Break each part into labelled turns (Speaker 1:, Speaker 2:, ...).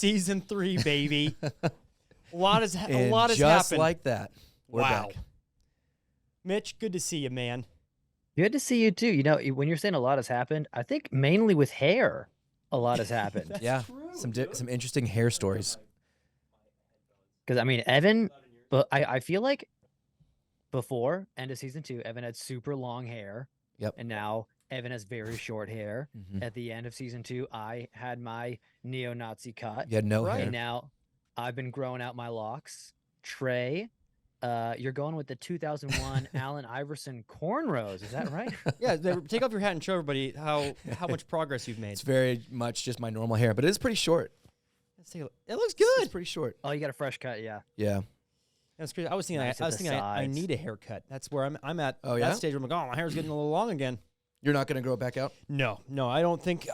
Speaker 1: season 3, baby. A lot has
Speaker 2: And
Speaker 1: happened.
Speaker 2: just like that, we're back.
Speaker 1: Mitch, good to see you, man.
Speaker 3: Good to see you too. You know, when you're saying a lot has happened, I think mainly with hair, a lot has happened.
Speaker 2: Yeah, some interesting hair stories.
Speaker 3: Because I mean, Evan, but I feel like before end of season 2, Evan had super long hair.
Speaker 2: Yep.
Speaker 3: And now Evan has very short hair.
Speaker 2: Mhm.
Speaker 3: At the end of season 2, I had my neo-Nazi cut.
Speaker 2: You had no hair.
Speaker 3: And now I've been growing out my locks. Trey, you're going with the 2001 Allen Iverson cornrows. Is that right?
Speaker 1: Yeah, take off your hat and show everybody how much progress you've made.
Speaker 2: It's very much just my normal hair, but it is pretty short.
Speaker 1: Let's take a look. It looks good.
Speaker 2: It's pretty short.
Speaker 3: Oh, you got a fresh cut, yeah.
Speaker 2: Yeah.
Speaker 1: That's crazy. I was thinking,
Speaker 3: Nice
Speaker 1: I
Speaker 3: at
Speaker 1: was
Speaker 3: the
Speaker 1: thinking I
Speaker 3: sides.
Speaker 1: need a haircut. That's where I'm at.
Speaker 2: Oh, yeah?
Speaker 1: That stage where I'm like, oh, my hair's getting a little long again.
Speaker 2: You're not going to grow it back out?
Speaker 1: No, I don't think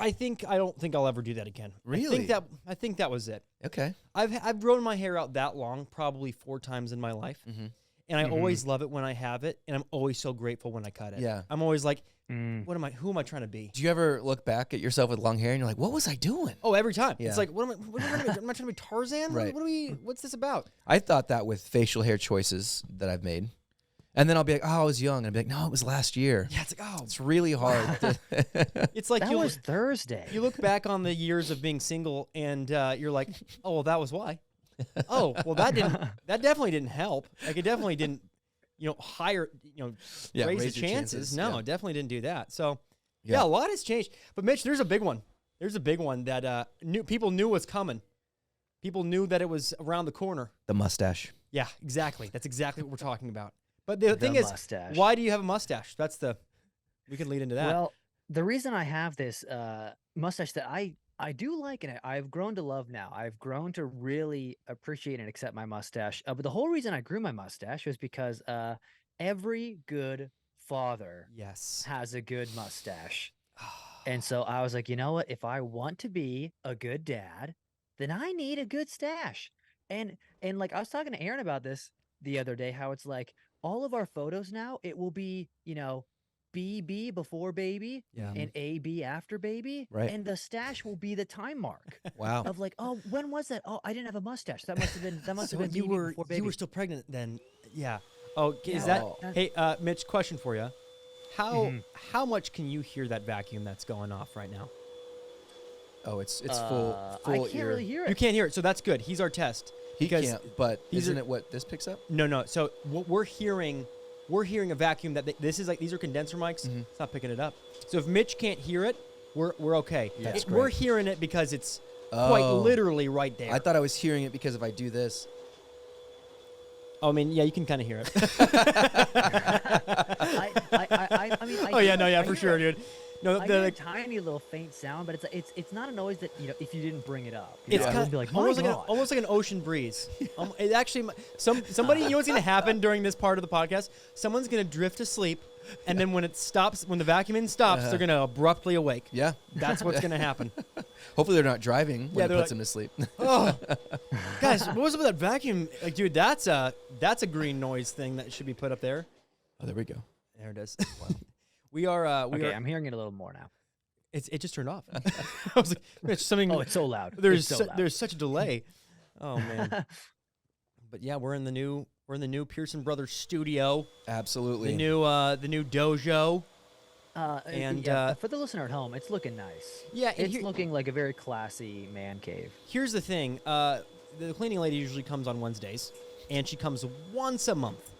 Speaker 1: I'll ever do that again.
Speaker 2: Really?
Speaker 1: I think that was it.
Speaker 2: Okay.
Speaker 1: I've grown my hair out that long probably 4 times in my life.
Speaker 2: Mm-hmm.
Speaker 1: And I always love it when I have it, and I'm always so grateful when I cut it.
Speaker 2: Yeah.
Speaker 1: I'm always like, who am I trying to be?
Speaker 2: Do you ever look back at yourself with long hair and you're like, what was I doing?
Speaker 1: Oh, every time.
Speaker 2: Yeah.
Speaker 1: It's like, am I trying to be Tarzan?
Speaker 2: Right.
Speaker 1: What's this about?
Speaker 2: I thought that with facial hair choices that I've made. And then I'll be like, oh, I was young. And I'll be like, no, it was last year.
Speaker 1: Yeah, it's like, oh.
Speaker 2: It's really hard.
Speaker 1: It's like
Speaker 3: That was Thursday.
Speaker 1: you look back on the years of being single, and you're like, oh, well, that was why. Oh, well, that definitely didn't help. Like, it definitely didn't,
Speaker 2: Yeah,
Speaker 1: raise the
Speaker 2: raise your
Speaker 1: chances.
Speaker 2: chances,
Speaker 1: No,
Speaker 2: yeah.
Speaker 1: it definitely didn't do that. So,
Speaker 2: Yeah.
Speaker 1: yeah, a lot has changed. But Mitch, there's a big one. There's a big one that people knew was coming. People knew that it was around the corner.
Speaker 2: The mustache.
Speaker 1: Yeah, exactly. That's exactly what we're talking about. But the thing
Speaker 3: mustache.
Speaker 1: is, why do you have a mustache? We could lead into that.
Speaker 3: Well, the reason I have this mustache that I do like, and I've grown to love now. I've grown to really appreciate and accept my mustache. But the whole reason I grew my mustache was because every good father
Speaker 1: yes.
Speaker 3: has a good mustache. And so I was like, you know what? If I want to be a good dad, then I need a good stash. And like I was talking to Aaron about this the other day, how it's like all of our photos now, it will be, BB before baby
Speaker 1: Yeah.
Speaker 3: and AB after baby.
Speaker 2: Right.
Speaker 3: And the stash will be the time mark
Speaker 2: Wow.
Speaker 3: of like, oh, when was that? Oh, I didn't have a mustache. That must have been
Speaker 1: So
Speaker 3: BB before baby.
Speaker 1: you were still pregnant then. Yeah. Oh, is
Speaker 3: Yeah,
Speaker 1: that hey, Mitch, question for you. How much can you hear that vacuum that's going off right now?
Speaker 2: Oh, it's full
Speaker 3: I can't
Speaker 2: ear.
Speaker 3: really hear
Speaker 1: You
Speaker 3: it.
Speaker 1: can't hear it. So that's good. He's our test.
Speaker 2: He
Speaker 1: because
Speaker 2: can't, but
Speaker 1: these
Speaker 2: isn't
Speaker 1: are-
Speaker 2: it what this picks up?
Speaker 1: No. So what we're hearing a vacuum that these are condenser mics. It's not picking it up. So if Mitch can't hear it, we're okay.
Speaker 2: That's
Speaker 1: We're
Speaker 2: great.
Speaker 1: hearing it because it's quite
Speaker 2: Oh.
Speaker 1: literally right there.
Speaker 2: I thought I was hearing it because if I do this.
Speaker 1: Oh, I mean, yeah, you can kind of hear it.
Speaker 3: I mean,
Speaker 1: Oh yeah,
Speaker 3: I
Speaker 1: no, yeah, for
Speaker 3: hear
Speaker 1: sure,
Speaker 3: it.
Speaker 1: dude. No,
Speaker 3: I hear a tiny little faint sound, but it's not a noise that if you didn't bring it up,
Speaker 1: it's
Speaker 3: I
Speaker 1: kind
Speaker 3: would be like,
Speaker 1: almost
Speaker 3: my
Speaker 1: like
Speaker 3: God.
Speaker 1: almost like an ocean breeze. It actually somebody you know what's gonna happen during this part of the podcast? Someone's gonna drift asleep, and then when it stops, when the vacuuming stops, they're gonna abruptly awake.
Speaker 2: Yeah.
Speaker 1: That's what's gonna happen.
Speaker 2: Hopefully they're not driving when it
Speaker 1: they're
Speaker 2: puts
Speaker 1: like-
Speaker 2: them to sleep.
Speaker 1: Oh, guys, what was up with that vacuum? Like, dude, that's a green noise thing that should be put up there.
Speaker 2: Oh, there we go.
Speaker 1: There it is. We are.
Speaker 3: Okay, I'm hearing it a little more now.
Speaker 1: It just turned off. I was like, Mitch, something.
Speaker 3: Oh, it's so loud.
Speaker 1: There's
Speaker 3: It's so loud.
Speaker 1: there's such a delay. Oh man. But yeah, we're in the new Pearson Brothers studio.
Speaker 2: Absolutely.
Speaker 1: The new dojo. And,
Speaker 3: yeah, for the listener at home, it's looking nice.
Speaker 1: Yeah, and
Speaker 3: It's looking like a very classy man cave.
Speaker 1: Here's the thing. The cleaning lady usually comes on Wednesdays, and she comes once a month.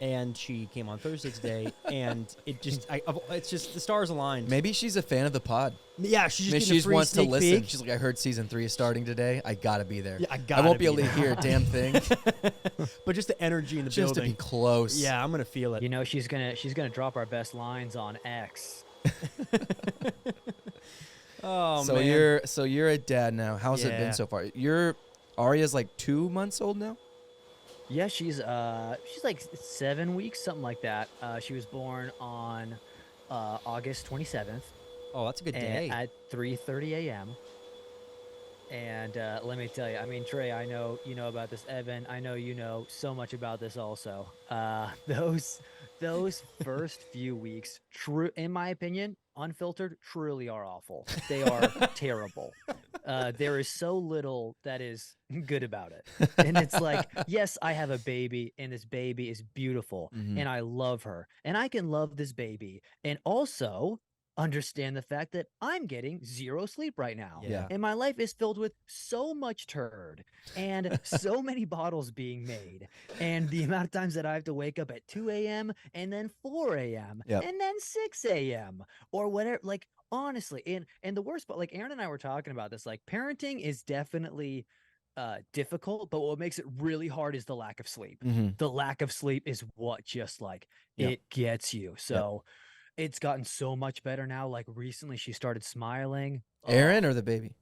Speaker 1: And she came on Thursday today, and it's just the stars aligned.
Speaker 2: Maybe she's a fan of the pod.
Speaker 1: Yeah, she's just
Speaker 2: Maybe
Speaker 1: getting
Speaker 2: she
Speaker 1: a
Speaker 2: just
Speaker 1: free
Speaker 2: wants to
Speaker 1: sneak
Speaker 2: listen.
Speaker 1: peek.
Speaker 2: She's like, I heard season 3 is starting today. I gotta be there.
Speaker 1: Yeah, I
Speaker 2: I
Speaker 1: gotta
Speaker 2: won't be
Speaker 1: be
Speaker 2: able to
Speaker 1: there.
Speaker 2: hear a damn thing.
Speaker 1: But just the energy in the
Speaker 2: Just to
Speaker 1: building.
Speaker 2: be close.
Speaker 1: Yeah, I'm gonna feel it.
Speaker 3: You know, she's gonna drop our best lines on X.
Speaker 1: Oh
Speaker 2: So
Speaker 1: man.
Speaker 2: you're a dad now. How's it
Speaker 1: Yeah.
Speaker 2: been so far? Arya's like 2 months old now.
Speaker 3: Yeah, she's like 7 weeks, something like that. She was born on August 27th
Speaker 1: Oh, that's a good day.
Speaker 3: at 3:30 a.m. And let me tell you, I mean, Trey, I know you know about this. Evan, I know you know so much about this also. Those first few weeks, in my opinion, unfiltered, truly are awful. They are terrible. there is so little that is good about it. And it's like, yes, I have a baby, and this baby is beautiful, and I love her, and I can love this baby, and also understand the fact that I'm getting 0 sleep right now.
Speaker 1: Yeah.
Speaker 3: And my life is filled with so much turd and so many bottles being made. And the amount of times that I have to wake up at 2 a.m. and then 4 a.m.
Speaker 2: Yep.
Speaker 3: and then 6 a.m. or whatever. Like, honestly, and the worst part, like Aaron and I were talking about this, like parenting is definitely difficult, but what makes it really hard is the lack of sleep. The lack of sleep is what just like it gets you. So it's gotten so much better now. Like recently she started smiling.
Speaker 2: Aaron or the baby?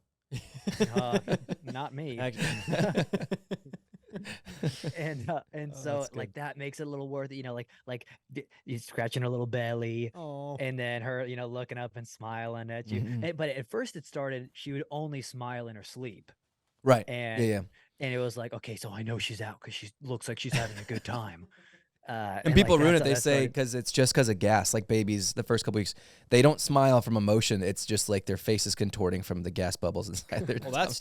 Speaker 3: Not me. And so like that makes it a little worth it, you know, like you're scratching her little belly, and then her, you know, looking up and smiling at you. But at first it started, she would only smile in her sleep.
Speaker 2: Right.
Speaker 3: And and it was like, okay, so I know she's out because she looks like she's having a good time.
Speaker 2: And people
Speaker 3: like,
Speaker 2: ruin
Speaker 3: that's
Speaker 2: it.
Speaker 3: how
Speaker 2: They
Speaker 3: that
Speaker 2: say
Speaker 3: started.
Speaker 2: because it's just because of gas. Like babies, the first couple weeks, they don't smile from emotion. It's just like their face is contorting from the gas bubbles inside their
Speaker 1: Well, that's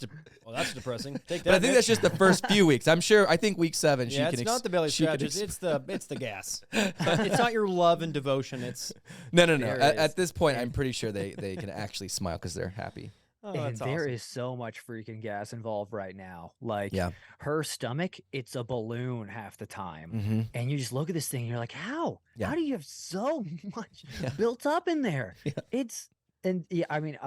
Speaker 1: depressing. Take that.
Speaker 2: But I think
Speaker 1: Mitch.
Speaker 2: that's just the first few weeks. I'm sure. I think week 7, she
Speaker 1: Yeah,
Speaker 2: can.
Speaker 1: it's not the belly
Speaker 2: she can
Speaker 1: scratches. It's the gas. It's not your love and devotion. It's
Speaker 2: no.
Speaker 3: There it
Speaker 2: At
Speaker 3: is.
Speaker 2: this point, I'm pretty sure they can actually smile because they're happy.
Speaker 1: oh,
Speaker 3: And
Speaker 1: that's
Speaker 3: there
Speaker 1: awesome.
Speaker 3: is so much freaking gas involved right now. Like
Speaker 2: Yeah.
Speaker 3: her stomach, it's a balloon half the time. And you just look at this thing and you're like, how?
Speaker 2: Yeah.
Speaker 3: How do you have so much built up in there? I mean,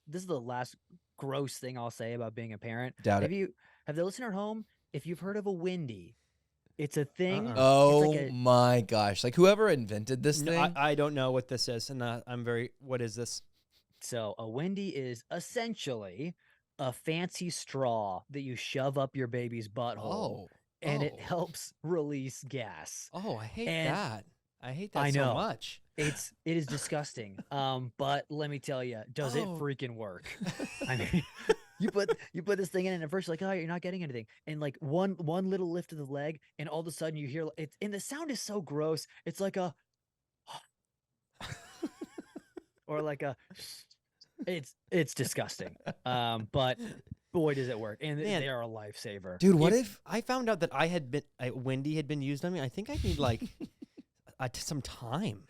Speaker 3: this is the last gross thing I'll say about being a parent.
Speaker 2: Doubt
Speaker 3: have
Speaker 2: it.
Speaker 3: the listener at home, if you've heard of a Windy, it's a thing.
Speaker 2: Oh
Speaker 3: It's like
Speaker 2: my gosh! Like whoever invented this
Speaker 1: No,
Speaker 2: thing.
Speaker 1: I don't know what this is, and I'm very. What is this?
Speaker 3: So a Windy is essentially a fancy straw that you shove up your baby's butthole, and it helps release gas.
Speaker 1: Oh, I hate
Speaker 3: And
Speaker 1: that. I hate that
Speaker 3: I
Speaker 1: so
Speaker 3: know.
Speaker 1: much.
Speaker 3: It is disgusting. But let me tell you, does it freaking work? I mean, you put this thing in, and at first you're like, oh, you're not getting anything, and like one little lift of the leg, and all of a sudden you hear it, and the sound is so gross. It's like a or like a it's disgusting. But boy does it work, and
Speaker 1: Man.
Speaker 3: they are a lifesaver.
Speaker 2: Dude, what if
Speaker 1: I found out that Wendy had been used on me? I think I need like some time.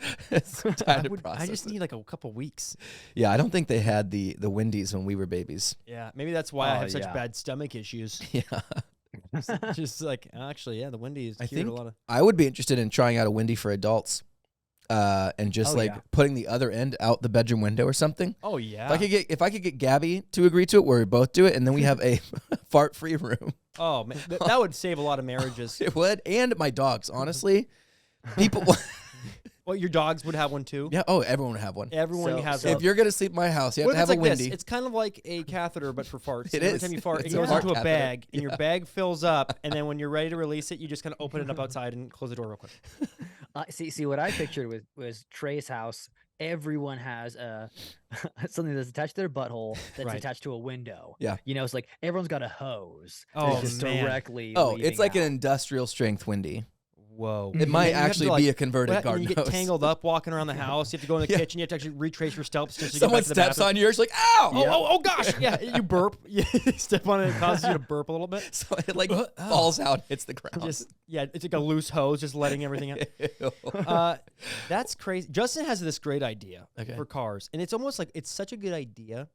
Speaker 2: some time to
Speaker 1: I
Speaker 2: process
Speaker 1: just
Speaker 2: it?
Speaker 1: need like a couple weeks.
Speaker 2: Yeah, I don't think they had the Wendy's when we were babies.
Speaker 1: Yeah, maybe that's why I
Speaker 3: Oh,
Speaker 1: have such
Speaker 3: yeah.
Speaker 1: bad stomach issues.
Speaker 2: Yeah,
Speaker 1: Just like actually, yeah, the Wendy is
Speaker 2: I
Speaker 1: cured
Speaker 2: think
Speaker 1: a lot of.
Speaker 2: I would be interested in trying out a Wendy for adults, and just
Speaker 3: Oh,
Speaker 2: like
Speaker 3: yeah.
Speaker 2: putting the other end out the bedroom window or something.
Speaker 1: Oh yeah.
Speaker 2: If I could get Gabby to agree to it, where we both do it, and then we have a fart-free room.
Speaker 1: Oh man, that would save a lot of marriages.
Speaker 2: It would, and my dogs. Honestly, people.
Speaker 1: Well, your dogs would have one too.
Speaker 2: Yeah. Oh, everyone would have one.
Speaker 1: Everyone
Speaker 3: So-
Speaker 1: has
Speaker 3: so-
Speaker 1: one.
Speaker 2: If you're gonna sleep in my house, you have
Speaker 1: What
Speaker 2: to
Speaker 1: if
Speaker 2: have
Speaker 1: it's
Speaker 2: a
Speaker 1: like
Speaker 2: Wendy.
Speaker 1: this? It's kind of like a catheter, but for farts.
Speaker 2: It
Speaker 1: Every
Speaker 2: is.
Speaker 1: time you fart,
Speaker 2: It's
Speaker 1: it
Speaker 2: a
Speaker 1: goes
Speaker 2: fart
Speaker 1: into a
Speaker 2: catheter.
Speaker 1: bag, and your bag fills up, and then when you're ready to release it, you just kind of open it up outside and close the door real quick.
Speaker 3: See what I pictured was Trey's house. Everyone has something that's attached to their butthole that's
Speaker 1: Right.
Speaker 3: attached to a window.
Speaker 2: Yeah.
Speaker 3: You know, it's like everyone's got a hose.
Speaker 1: Oh,
Speaker 3: that's just
Speaker 1: man.
Speaker 3: directly.
Speaker 2: Oh, it's
Speaker 3: leading
Speaker 2: like an
Speaker 3: out.
Speaker 2: industrial strength Wendy.
Speaker 1: Whoa.
Speaker 2: It might
Speaker 1: And you have to,
Speaker 2: actually
Speaker 1: like-
Speaker 2: be a converted
Speaker 1: Well, and
Speaker 2: garden
Speaker 1: you get
Speaker 2: hose.
Speaker 1: tangled up walking around the house. You have to go in the
Speaker 2: Yeah.
Speaker 1: kitchen. You have to actually retrace your steps just to
Speaker 2: Someone
Speaker 1: get back to the
Speaker 2: steps
Speaker 1: bathroom.
Speaker 2: on yours, like, ow!
Speaker 1: Oh gosh! Yeah, you burp. You step on it, it causes you to burp a little bit.
Speaker 2: So it like falls out, hits the ground.
Speaker 1: Just it's like a loose hose, just letting everything out.
Speaker 2: Ew.
Speaker 1: That's crazy. Justin has this great idea
Speaker 2: Okay.
Speaker 1: for cars, and it's almost like it's such a good idea,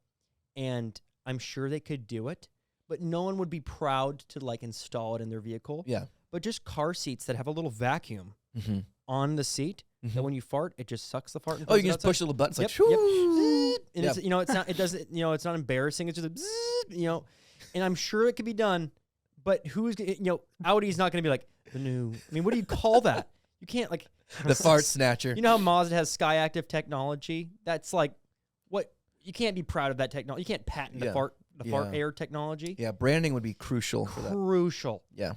Speaker 1: and I'm sure they could do it, but no one would be proud to like install it in their vehicle.
Speaker 2: Yeah.
Speaker 1: But just car seats that have a little vacuum
Speaker 2: Mm-hmm.
Speaker 1: on the seat that when you fart, it just sucks the fart. And
Speaker 2: Oh, you
Speaker 1: throws
Speaker 2: can
Speaker 1: it
Speaker 2: just
Speaker 1: outside.
Speaker 2: push a little button. It's like,
Speaker 1: Yep, yep.
Speaker 2: shoo.
Speaker 1: And
Speaker 2: Yep.
Speaker 1: it's, it's not. It doesn't. It's not embarrassing. It's just a bzzz, and I'm sure it could be done. But who's Audi's not going to be like the new. I mean, what do you call that? You can't like
Speaker 2: The fart snatcher.
Speaker 1: You know how Mazda has Sky Active technology? That's like what you can't be proud of that technology. You can't patent the
Speaker 2: Yeah.
Speaker 1: fart
Speaker 2: Yeah.
Speaker 1: air technology.
Speaker 2: Yeah, branding would be crucial for that.
Speaker 1: Crucial.
Speaker 2: Yeah,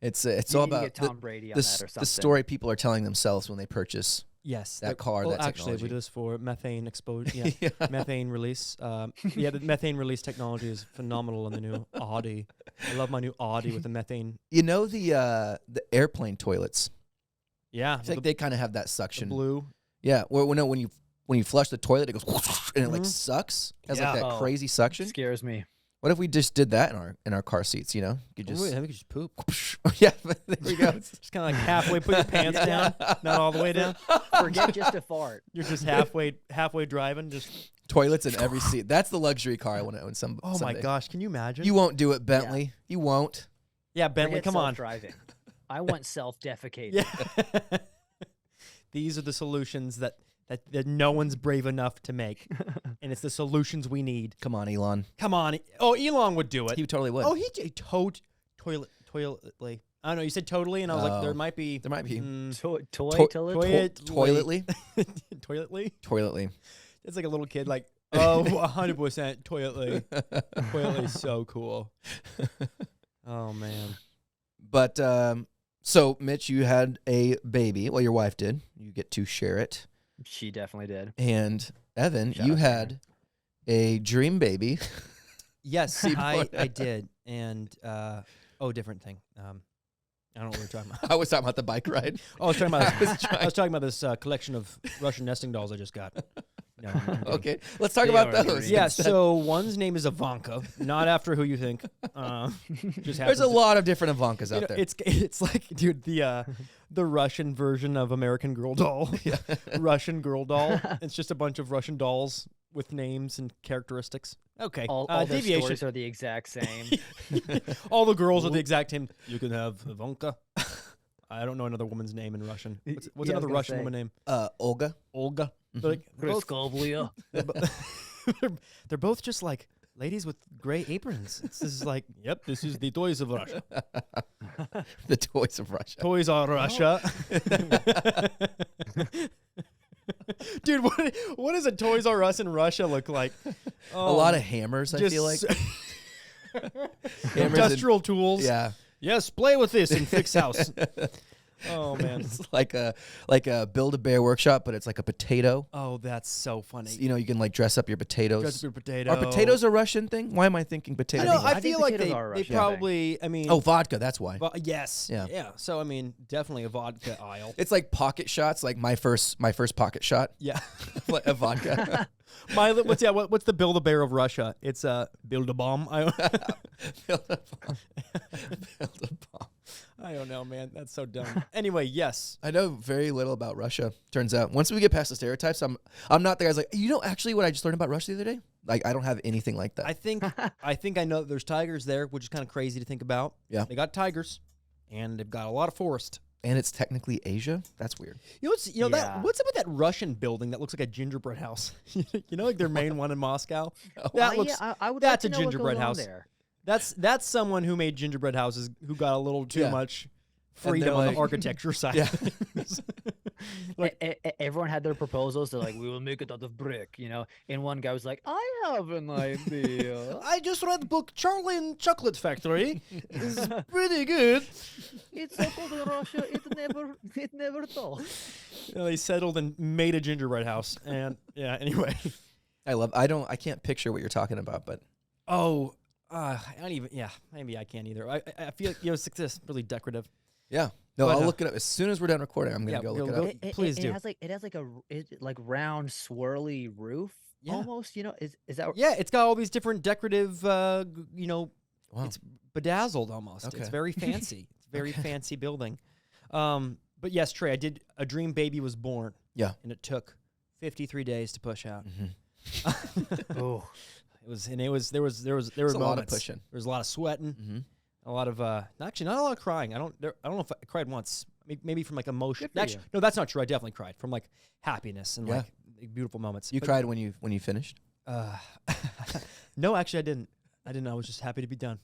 Speaker 2: it's
Speaker 3: You
Speaker 2: all
Speaker 3: need to
Speaker 2: about
Speaker 3: get Tom Brady on
Speaker 2: the,
Speaker 3: that or something.
Speaker 2: the story people are telling themselves when they purchase.
Speaker 1: Yes,
Speaker 2: That car,
Speaker 1: well,
Speaker 2: that
Speaker 1: actually,
Speaker 2: technology.
Speaker 1: we do this for methane exposure. Yeah,
Speaker 2: Yeah.
Speaker 1: methane release. The methane release technology is phenomenal in the new Audi. I love my new Audi with the methane.
Speaker 2: You know the airplane toilets.
Speaker 1: Yeah,
Speaker 2: I think they kind of have that
Speaker 1: the
Speaker 2: suction.
Speaker 1: blue.
Speaker 2: Yeah, when you flush the toilet, it goes and it like sucks. It has
Speaker 1: Yeah.
Speaker 2: like that
Speaker 3: Oh.
Speaker 2: crazy suction.
Speaker 3: Scares me.
Speaker 2: What if we just did that in our car seats? You know, you
Speaker 1: Wait, I think you just poop.
Speaker 2: yeah, there we go.
Speaker 1: Just kind of like halfway, put your pants down, not all the way down.
Speaker 3: Forget just a fart.
Speaker 1: You're just halfway driving. Just
Speaker 2: Toilets in every seat. That's the luxury car I want to own.
Speaker 1: oh
Speaker 2: someday.
Speaker 1: my gosh, can you imagine?
Speaker 2: You won't do it, Bentley. Yeah. You won't.
Speaker 1: Yeah, Bentley,
Speaker 3: Forget
Speaker 1: come on.
Speaker 3: Driving. I want self-defecating.
Speaker 1: Yeah. These are the solutions that no one's brave enough to make, and it's the solutions we need.
Speaker 2: Come on, Elon.
Speaker 1: Come on. Oh, Elon would do it.
Speaker 2: He totally would.
Speaker 1: Oh, he toiletly. I don't know. You said totally, and I was like, there might be.
Speaker 2: Toiletly.
Speaker 1: Toiletly. It's like a little kid, like, oh, 100% toiletly. Toiletly, so cool. Oh man.
Speaker 2: But so Mitch, you had a baby. Well, your wife did. You get to share it.
Speaker 3: She definitely did.
Speaker 2: And Evan, you had a dream baby.
Speaker 1: Yes, I did. And different thing. I don't know what we're talking about.
Speaker 2: I was talking about the bike ride.
Speaker 1: I was talking about this collection of Russian nesting dolls I just got. No,
Speaker 2: okay, let's talk about those.
Speaker 1: Yeah, so one's name is Ivanka, not after who you think. Just
Speaker 2: There's a lot of different Ivankas out there.
Speaker 1: It's like, dude, the Russian version of American Girl doll.
Speaker 2: Yeah.
Speaker 1: Russian Girl doll. It's just a bunch of Russian dolls with names and characteristics. Okay.
Speaker 3: All their stories are the exact same.
Speaker 1: All the girls are the exact same. You can have Ivanka. I don't know another woman's name in Russian. What's another Russian woman name?
Speaker 2: Olga.
Speaker 1: Olga. They're they're both just like ladies with gray aprons. This is like, yep, this is the toys of Russia.
Speaker 2: The toys of Russia.
Speaker 1: Toys are Russia. Dude, what does a Toys R Us in Russia look like?
Speaker 2: A lot of hammers, I feel like.
Speaker 1: Industrial tools.
Speaker 2: Yeah.
Speaker 1: Yes, play with this and fix house. Oh man,
Speaker 2: it's like a Build-A-Bear workshop, but it's like a potato.
Speaker 1: Oh, that's so funny.
Speaker 2: So, you can like dress up your potatoes.
Speaker 1: Dress up your potato.
Speaker 2: Are potatoes a Russian thing? Why am I thinking potatoes?
Speaker 1: I feel like they probably. I mean,
Speaker 2: vodka. That's why.
Speaker 1: Yes. Yeah. So I mean, definitely a vodka aisle.
Speaker 2: It's like pocket shots. Like my first pocket shot.
Speaker 1: Yeah,
Speaker 2: a vodka.
Speaker 1: What's the Build-A-Bear of Russia? It's Build-A-Bomb.
Speaker 2: Build-A-Bomb.
Speaker 1: I don't know, man. That's so dumb. Anyway, yes.
Speaker 2: I know very little about Russia, turns out. Once we get past the stereotypes, I'm not the guy's like, actually what I just learned about Russia the other day? Like, I don't have anything like that.
Speaker 1: I think I know that there's tigers there, which is kind of crazy to think about.
Speaker 2: Yeah.
Speaker 1: They got tigers, and they've got a lot of forest.
Speaker 2: And it's technically Asia? That's weird.
Speaker 1: What's up with that Russian building that looks like a gingerbread house? Like their main one in Moscow? That's a gingerbread house. There. That's someone who made gingerbread houses who got a little too much freedom on the architecture side. Yeah.
Speaker 3: Everyone had their proposals. They're like, we will make it out of brick, And one guy was like, I have an idea.
Speaker 1: I just read the book Charlie and Chocolate Factory. It's pretty good.
Speaker 3: It's so cold in Russia. It never told.
Speaker 1: They settled and made a gingerbread house. And yeah, anyway.
Speaker 2: I can't picture what you're talking about, but.
Speaker 1: Oh. I don't even. Yeah, maybe I can't either. I feel like it's this really decorative.
Speaker 2: Yeah. No, I'll look it up as soon as we're done recording. I'm gonna go look it up.
Speaker 1: Please do.
Speaker 3: It has like a round swirly roof.
Speaker 1: Yeah.
Speaker 3: Almost. Is that?
Speaker 1: Yeah, it's got all these different decorative. Wow. It's bedazzled almost.
Speaker 2: Okay.
Speaker 1: It's very fancy. It's very fancy building. But yes, Trey, I did. A dream baby was born.
Speaker 2: Yeah.
Speaker 1: And it took 53 days to push out.
Speaker 2: Mm-hmm.
Speaker 1: Oh. There was a
Speaker 2: lot of pushing.
Speaker 1: There was a lot of sweating, a lot of actually not a lot of crying. I don't know if I cried once, maybe from like emotion. Actually, no, that's not true. I definitely cried from like happiness and like beautiful moments.
Speaker 2: You cried when you finished?
Speaker 1: No, actually, I didn't. I was just happy to be done.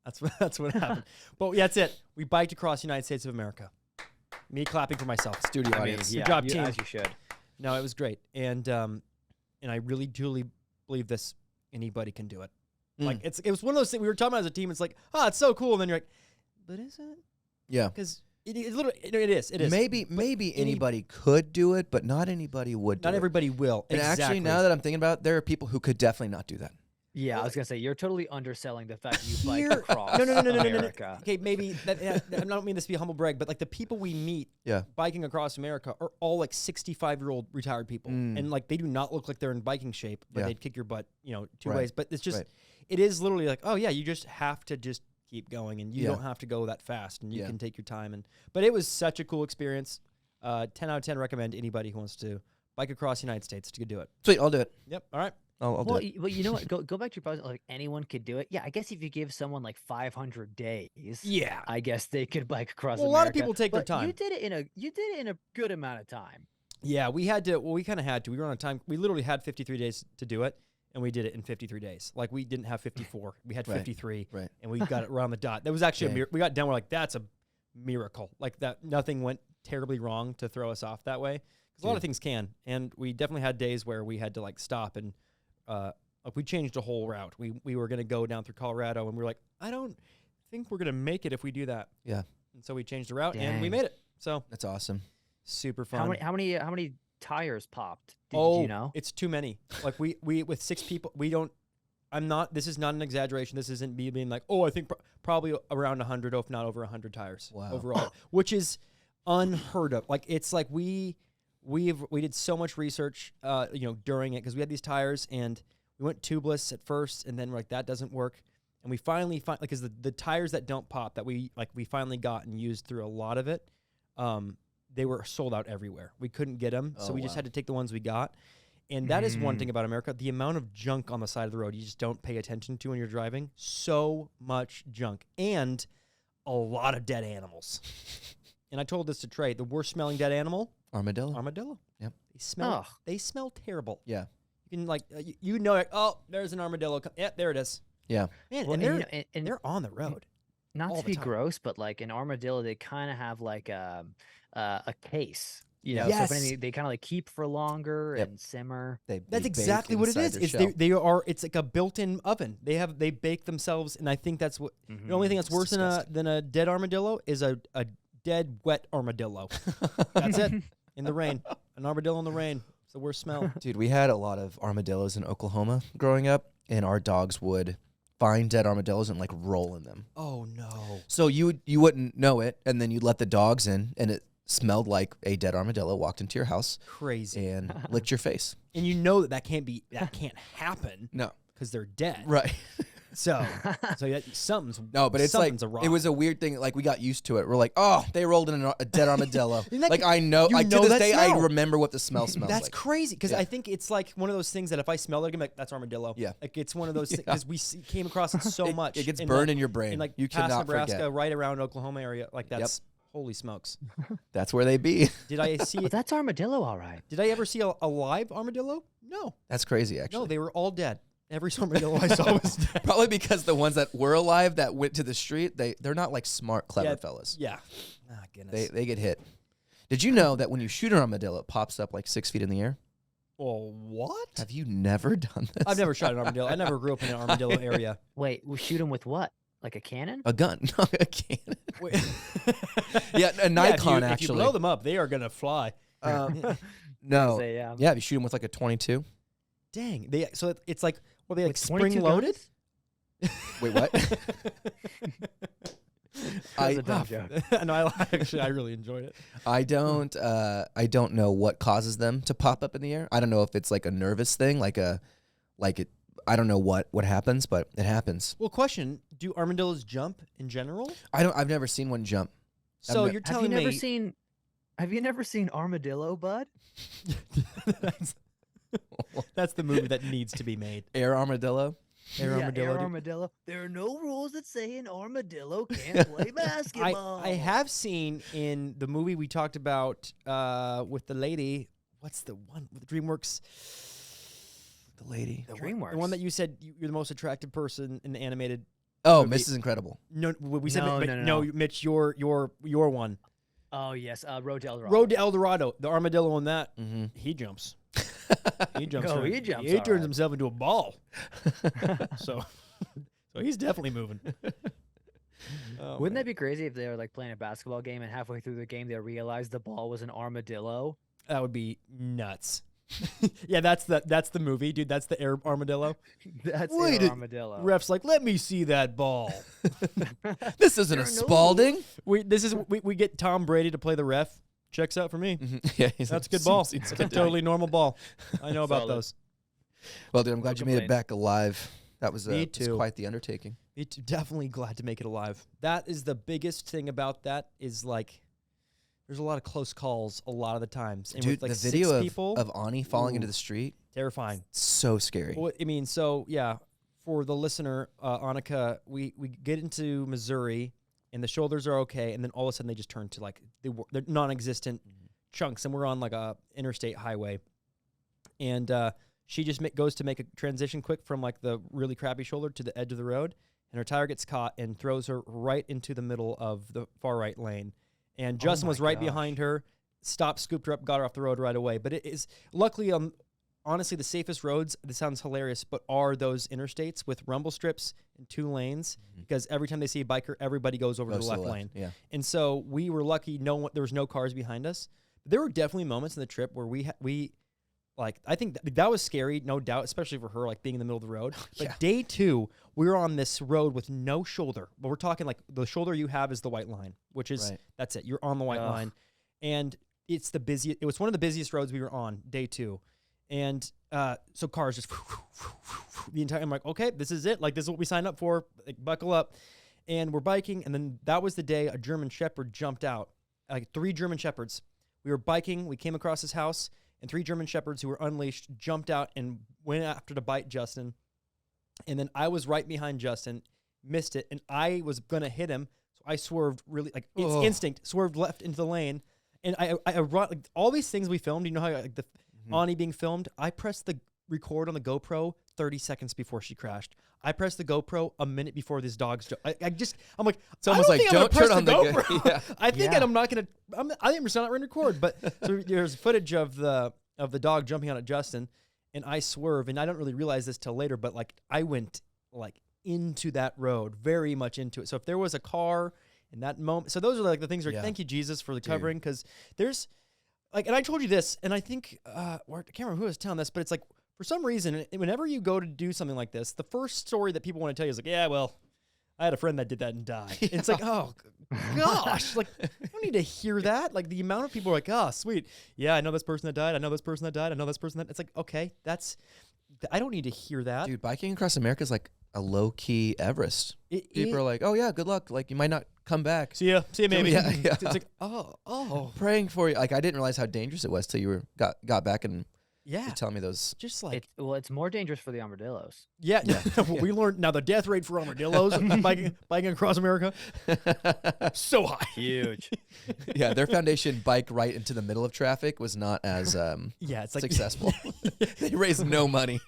Speaker 1: That's what happened. But yeah, that's it. We biked across the United States of America. Me clapping for myself.
Speaker 2: Studio audience.
Speaker 1: Good job, team.
Speaker 3: As you should.
Speaker 1: No, it was great, and I really truly believe this. Anybody can do it. Like it was one of those things we were talking about as a team. It's like, it's so cool. And then you're like, but is it?
Speaker 2: Yeah.
Speaker 1: Because it is.
Speaker 2: Maybe anybody could do it, but not anybody would do it.
Speaker 1: Not everybody will.
Speaker 2: And actually, now that I'm thinking about it, there are people who could definitely not do that.
Speaker 3: Yeah, I was gonna say you're totally underselling the fact you bike across
Speaker 1: no.
Speaker 3: America.
Speaker 1: Okay, maybe I don't mean this to be a humble brag, but like the people we meet biking across America are all like 65-year-old retired people, and like they do not look like they're in biking shape, but they'd kick your butt, 2 ways. But it's just it is literally like, oh yeah, you just have to just keep going, and you don't have to go that fast, and you can take your time. But it was such a cool experience. 10 out of 10 recommend anybody who wants to bike across the United States to do it.
Speaker 2: Sweet, I'll do it.
Speaker 1: Yep. All right.
Speaker 2: I'll do it.
Speaker 3: Well, you know what? Go back to your point. Like anyone could do it. Yeah, I guess if you give someone like 500 days,
Speaker 1: yeah,
Speaker 3: I guess they could bike across.
Speaker 1: Well,
Speaker 3: America.
Speaker 1: A lot of people take their time.
Speaker 3: You did it in a good amount of time.
Speaker 1: Yeah, we had to. Well, we kind of had to. We were on a time. We literally had 53 days to do it, and we did it in 53 days. Like we didn't have 54. We had 53,
Speaker 2: right.
Speaker 1: And we got it around the dot. That was actually a miracle. We got done. We're like, that's a miracle. Like that, nothing went terribly wrong to throw us off that way. Because a lot of things can, and we definitely had days where we had to like stop and like we changed a whole route. We were gonna go down through Colorado, and we were like, I don't think we're gonna make it if we do that.
Speaker 2: Yeah.
Speaker 1: And so we changed the route, and we made it. So
Speaker 2: that's awesome.
Speaker 1: Super fun.
Speaker 3: How many tires popped? Did you know?
Speaker 1: It's too many. Like we with 6 people, we don't. This is not an exaggeration. This isn't me being like, I think probably around 100, if not over 100 tires overall, which is unheard of. Like it's like we did so much research, during it because we had these tires and we went tubeless at first, and then we're like that doesn't work, and we finally because the tires that don't pop that we finally got and used through a lot of it, they were sold out everywhere. We couldn't get them, so we just had to take the ones we got. And that is one thing about America, the amount of junk on the side of the road you just don't pay attention to when you're driving. So much junk and a lot of dead animals. And I told this to Trey, the worst smelling dead animal, Armadillo. Yep. They smell terrible.
Speaker 2: Yeah.
Speaker 1: You can there's an armadillo. Yeah, there it is.
Speaker 2: Yeah.
Speaker 1: Man,
Speaker 3: well,
Speaker 1: and they're on the road.
Speaker 3: Not to be gross, but like an armadillo, they kind of have like a case. So if anything, they kind of like keep for longer and simmer.
Speaker 1: That's exactly what it is. It's like a built-in oven. They bake themselves, and I think that's what the only thing that's worse than a dead armadillo is a dead wet armadillo. That's it. In the rain, an armadillo in the rain. It's the worst smell.
Speaker 2: Dude, we had a lot of armadillos in Oklahoma growing up, and our dogs would find dead armadillos and like roll in them.
Speaker 1: Oh no!
Speaker 2: So you wouldn't know it, and then you'd let the dogs in, and it smelled like a dead armadillo walked into your house.
Speaker 1: Crazy.
Speaker 2: And licked your face.
Speaker 1: And you know that can't happen.
Speaker 2: No.
Speaker 1: Because they're dead.
Speaker 2: Right.
Speaker 1: So something's
Speaker 2: no, but it's like it was a weird thing. Like we got used to it. We're like, oh, they rolled in a dead armadillo. Like I know, like to this day, I remember what the smell smells like.
Speaker 1: That's crazy because I think it's like one of those things that if I smell it, I'm like, that's armadillo.
Speaker 2: Yeah,
Speaker 1: like it's one of those things because we came across it so much.
Speaker 2: It gets burned in your brain.
Speaker 1: In like
Speaker 2: you
Speaker 1: past
Speaker 2: cannot
Speaker 1: Nebraska,
Speaker 2: forget.
Speaker 1: right around Oklahoma area. Like that's holy smokes.
Speaker 2: That's where they be.
Speaker 1: Did I see?
Speaker 3: Well, that's armadillo, all right.
Speaker 1: Did I ever see a live armadillo? No.
Speaker 2: That's crazy. Actually,
Speaker 1: no, they were all dead. Every armadillo I saw was dead.
Speaker 2: Probably because the ones that were alive that went to the street, they're not like smart, clever fellas.
Speaker 1: Yeah. Ah, goodness.
Speaker 2: They get hit. Did you know that when you shoot an armadillo, it pops up like 6 feet in the air?
Speaker 1: Well, what?
Speaker 2: Have you never done this?
Speaker 1: I've never shot an armadillo. I never grew up in an armadillo area.
Speaker 3: Wait, we shoot them with what? Like a cannon?
Speaker 2: A gun. No, a cannon. Yeah, a Nikon, actually.
Speaker 1: If you blow them up, they are going to fly.
Speaker 2: No. Yeah, if you shoot them with like a 22.
Speaker 1: Dang. So it's like, were they like spring-loaded?
Speaker 2: Wait, what?
Speaker 3: That's a dumb joke.
Speaker 1: No, I really enjoyed it.
Speaker 2: I don't know what causes them to pop up in the air. I don't know if it's like a nervous thing, I don't know what happens, but it happens.
Speaker 1: Well, question, do armadillos jump in general?
Speaker 2: I've never seen one jump.
Speaker 1: So you're telling me
Speaker 3: have you never seen Armadillo, bud?
Speaker 1: That's the movie that needs to be made.
Speaker 2: Air Armadillo?
Speaker 3: Air Armadillo. There are no rules that say an armadillo can't play basketball.
Speaker 1: I have seen in the movie we talked about with the lady, what's the one with DreamWorks?
Speaker 2: The lady.
Speaker 3: DreamWorks.
Speaker 1: The one that you said you're the most attractive person in the animated
Speaker 2: movie.
Speaker 1: Mrs.
Speaker 2: Incredible.
Speaker 1: No, we said no, Mitch, your one.
Speaker 3: Oh yes, Road to El Dorado.
Speaker 1: Road to El Dorado. The armadillo on that, he jumps. He jumps. He turns himself into a ball. so he's definitely moving.
Speaker 3: Wouldn't that be crazy if they were like playing a basketball game and halfway through the game they realized the ball was an armadillo?
Speaker 1: That would be nuts. Yeah, that's the movie, dude. That's the air armadillo.
Speaker 3: That's Air Armadillo.
Speaker 1: Ref's like, let me see that ball.
Speaker 2: This isn't a Spalding.
Speaker 1: We get Tom Brady to play the ref. Checks out for me.
Speaker 2: Yeah,
Speaker 1: that's a good ball. It's a totally normal ball. I know about those.
Speaker 2: Well, dude, I'm glad you made it back alive. That was quite the undertaking.
Speaker 1: Definitely glad to make it alive. That is the biggest thing about that is like, there's a lot of close calls a lot of the times. And
Speaker 2: Dude,
Speaker 1: with like
Speaker 2: the video
Speaker 1: people,
Speaker 2: of Ani falling into the street.
Speaker 1: Terrifying.
Speaker 2: So scary.
Speaker 1: Well, I mean, so yeah, for the listener, Annika, we get into Missouri and the shoulders are okay. And then all of a sudden they just turn to like, they're non-existent chunks. And we're on like a interstate highway. And she just goes to make a transition quick from like the really crappy shoulder to the edge of the road. And her tire gets caught and throws her right into the middle of the far right lane. And Justin was right behind her, stopped, scooped her up, got her off the road right away. But it is luckily, honestly, the safest roads, this sounds hilarious, but are those interstates with rumble strips and 2 lanes. Because every time they see a biker, everybody goes over to the left lane.
Speaker 2: Yeah.
Speaker 1: And so we were lucky, there was no cars behind us. But there were definitely moments in the trip where we like, I think that was scary, no doubt, especially for her, like being in the middle of the road. But day 2, we were on this road with no shoulder. But we're talking like the shoulder you have is the white line, which is, that's it. You're on the white line. And it's the busiest, it was one of the busiest roads we were on, day 2. And so cars just the entire, I'm like, okay, this is it. Like, this is what we signed up for. Like, buckle up. And we're biking. And then that was the day a German Shepherd jumped out. Like 3 German Shepherds. We were biking. We came across his house. And 3 German Shepherds who were unleashed jumped out and went after to bite Justin. And then I was right behind Justin, missed it, and I was going to hit him. So I swerved really, like, it's instinct, swerved left into the lane. And I like, all these things we filmed, you know how like the Ani being filmed? I pressed the record on the GoPro 30 seconds before she crashed. I pressed the GoPro a minute before this dog's. I'm like, it's
Speaker 2: almost like, don't turn on the GoPro.
Speaker 1: Yeah. I think I'm not going to. I think I'm just not going to record. But so there's footage of the dog jumping out at Justin, and I swerve, and I don't really realize this till later. But like, I went like into that road, very much into it. So if there was a car in that moment, so those are like the things. Where thank you Jesus for the covering, because there's like, and I told you this, and I think I can't remember who was telling this, but it's like, for some reason, whenever you go to do something like this, the first story that people want to tell you is like, yeah, well, I had a friend that did that and died. Yeah. It's like, oh, gosh. Like, I don't need to hear that. Like, the amount of people are like, oh, sweet. Yeah, I know this person that died. I know this person that died. I know this person that... It's like, okay, I don't need to hear that.
Speaker 2: Dude, biking across America is like a low-key Everest. People are like, oh, yeah, good luck. Like, you might not come back.
Speaker 1: See ya maybe.
Speaker 2: Yeah.
Speaker 1: It's like, oh.
Speaker 2: Praying for you. Like, I didn't realize how dangerous it was till you got back and...
Speaker 1: Yeah,
Speaker 2: you're telling me those.
Speaker 1: Just like
Speaker 3: it's more dangerous for the armadillos.
Speaker 1: Yeah. We learned now the death rate for armadillos biking across America so high,
Speaker 3: huge.
Speaker 2: Yeah, their foundation bike right into the middle of traffic was not as
Speaker 1: it's like
Speaker 2: successful. They raised no money.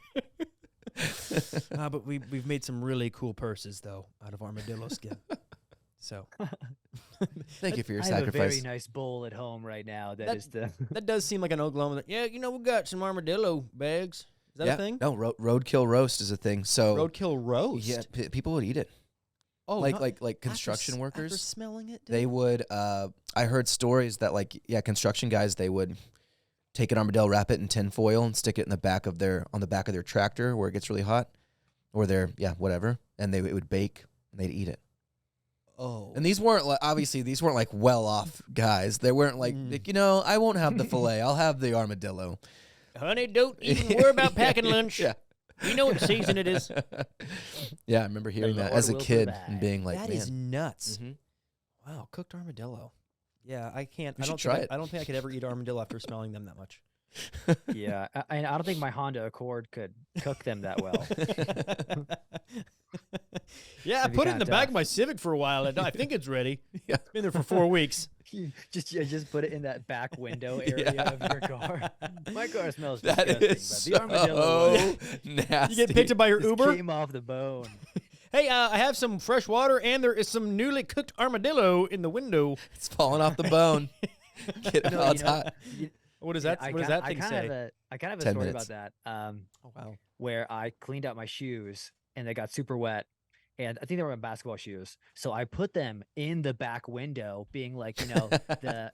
Speaker 1: But we've made some really cool purses though out of armadillo skin. So,
Speaker 2: thank you for your
Speaker 3: I
Speaker 2: sacrifice.
Speaker 3: have a very nice bowl at home right now.
Speaker 1: That does seem like an Oklahoma. Yeah, we got some armadillo bags. Is that a thing?
Speaker 2: No, roadkill roast is a thing. So
Speaker 1: roadkill roast.
Speaker 2: Yeah, people would eat it.
Speaker 1: Oh,
Speaker 2: like construction workers.
Speaker 1: After smelling it,
Speaker 2: they would. I heard stories that construction guys, they would take an armadillo, wrap it in tin foil, and stick it in the back of their tractor where it gets really hot, or whatever, and it would bake and they'd eat it.
Speaker 1: Oh.
Speaker 2: And these weren't like well-off guys. They weren't like, I won't have the filet. I'll have the armadillo.
Speaker 1: Honey, don't even worry about packing lunch. Yeah. You know what season it is.
Speaker 2: Yeah, I remember hearing that as a kid and being like,
Speaker 1: that is nuts. Mm-hmm. Wow, cooked armadillo. Yeah, I can't. I don't think I could ever eat armadillo after smelling them that much.
Speaker 3: Yeah, I don't think my Honda Accord could cook them that well.
Speaker 1: Yeah, I put it in the back of my Civic for a while, and I think it's ready. Yeah, it's been there for 4 weeks.
Speaker 3: You just put it in that back window area of your car. My car smells
Speaker 2: that
Speaker 3: disgusting,
Speaker 2: but
Speaker 3: the armadillo
Speaker 2: nasty.
Speaker 1: You get picked up by your Uber?
Speaker 3: Came off the bone.
Speaker 1: Hey, I have some fresh water, and there is some newly cooked armadillo in the window.
Speaker 2: It's falling off the bone. Get it while it's hot.
Speaker 1: What does that thing say?
Speaker 3: I kind of have a story
Speaker 2: minutes.
Speaker 3: about that.
Speaker 1: Oh, wow.
Speaker 3: Where I cleaned out my shoes and they got super wet. And I think they were my basketball shoes. So I put them in the back window, being like, the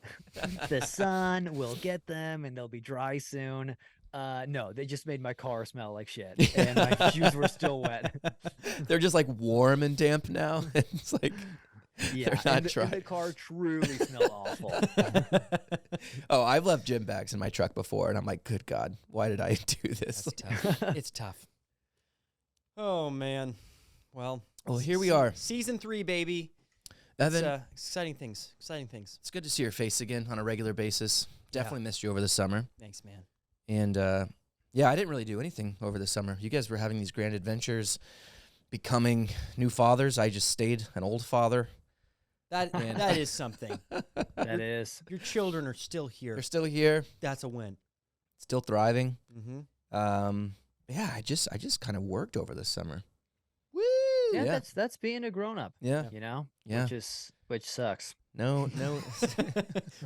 Speaker 3: sun will get them and they'll be dry soon. No, they just made my car smell like shit. And my shoes were still wet.
Speaker 2: They're just like warm and damp now. It's like...
Speaker 3: Yeah, and the car truly smelled awful.
Speaker 2: Oh, I've left gym bags in my truck before, and I'm like, good God, why did I do this?
Speaker 1: That's tough. It's tough. Oh man. Well,
Speaker 2: here we are.
Speaker 1: Season 3, baby.
Speaker 2: Evan,
Speaker 1: exciting things. Exciting things.
Speaker 2: It's good to see your face again on a regular basis. Definitely missed you over the summer.
Speaker 1: Thanks, man.
Speaker 2: And yeah, I didn't really do anything over the summer. You guys were having these grand adventures, becoming new fathers. I just stayed an old father.
Speaker 1: That is something.
Speaker 3: That is.
Speaker 1: Your children are still here.
Speaker 2: They're still here.
Speaker 1: That's a win.
Speaker 2: Still thriving.
Speaker 1: Mm-hmm.
Speaker 2: Yeah, I just kind of worked over this summer.
Speaker 1: Woo!
Speaker 3: Yeah, that's being a grown up.
Speaker 2: Yeah.
Speaker 3: You know?
Speaker 2: Yeah.
Speaker 3: Which sucks.
Speaker 2: No.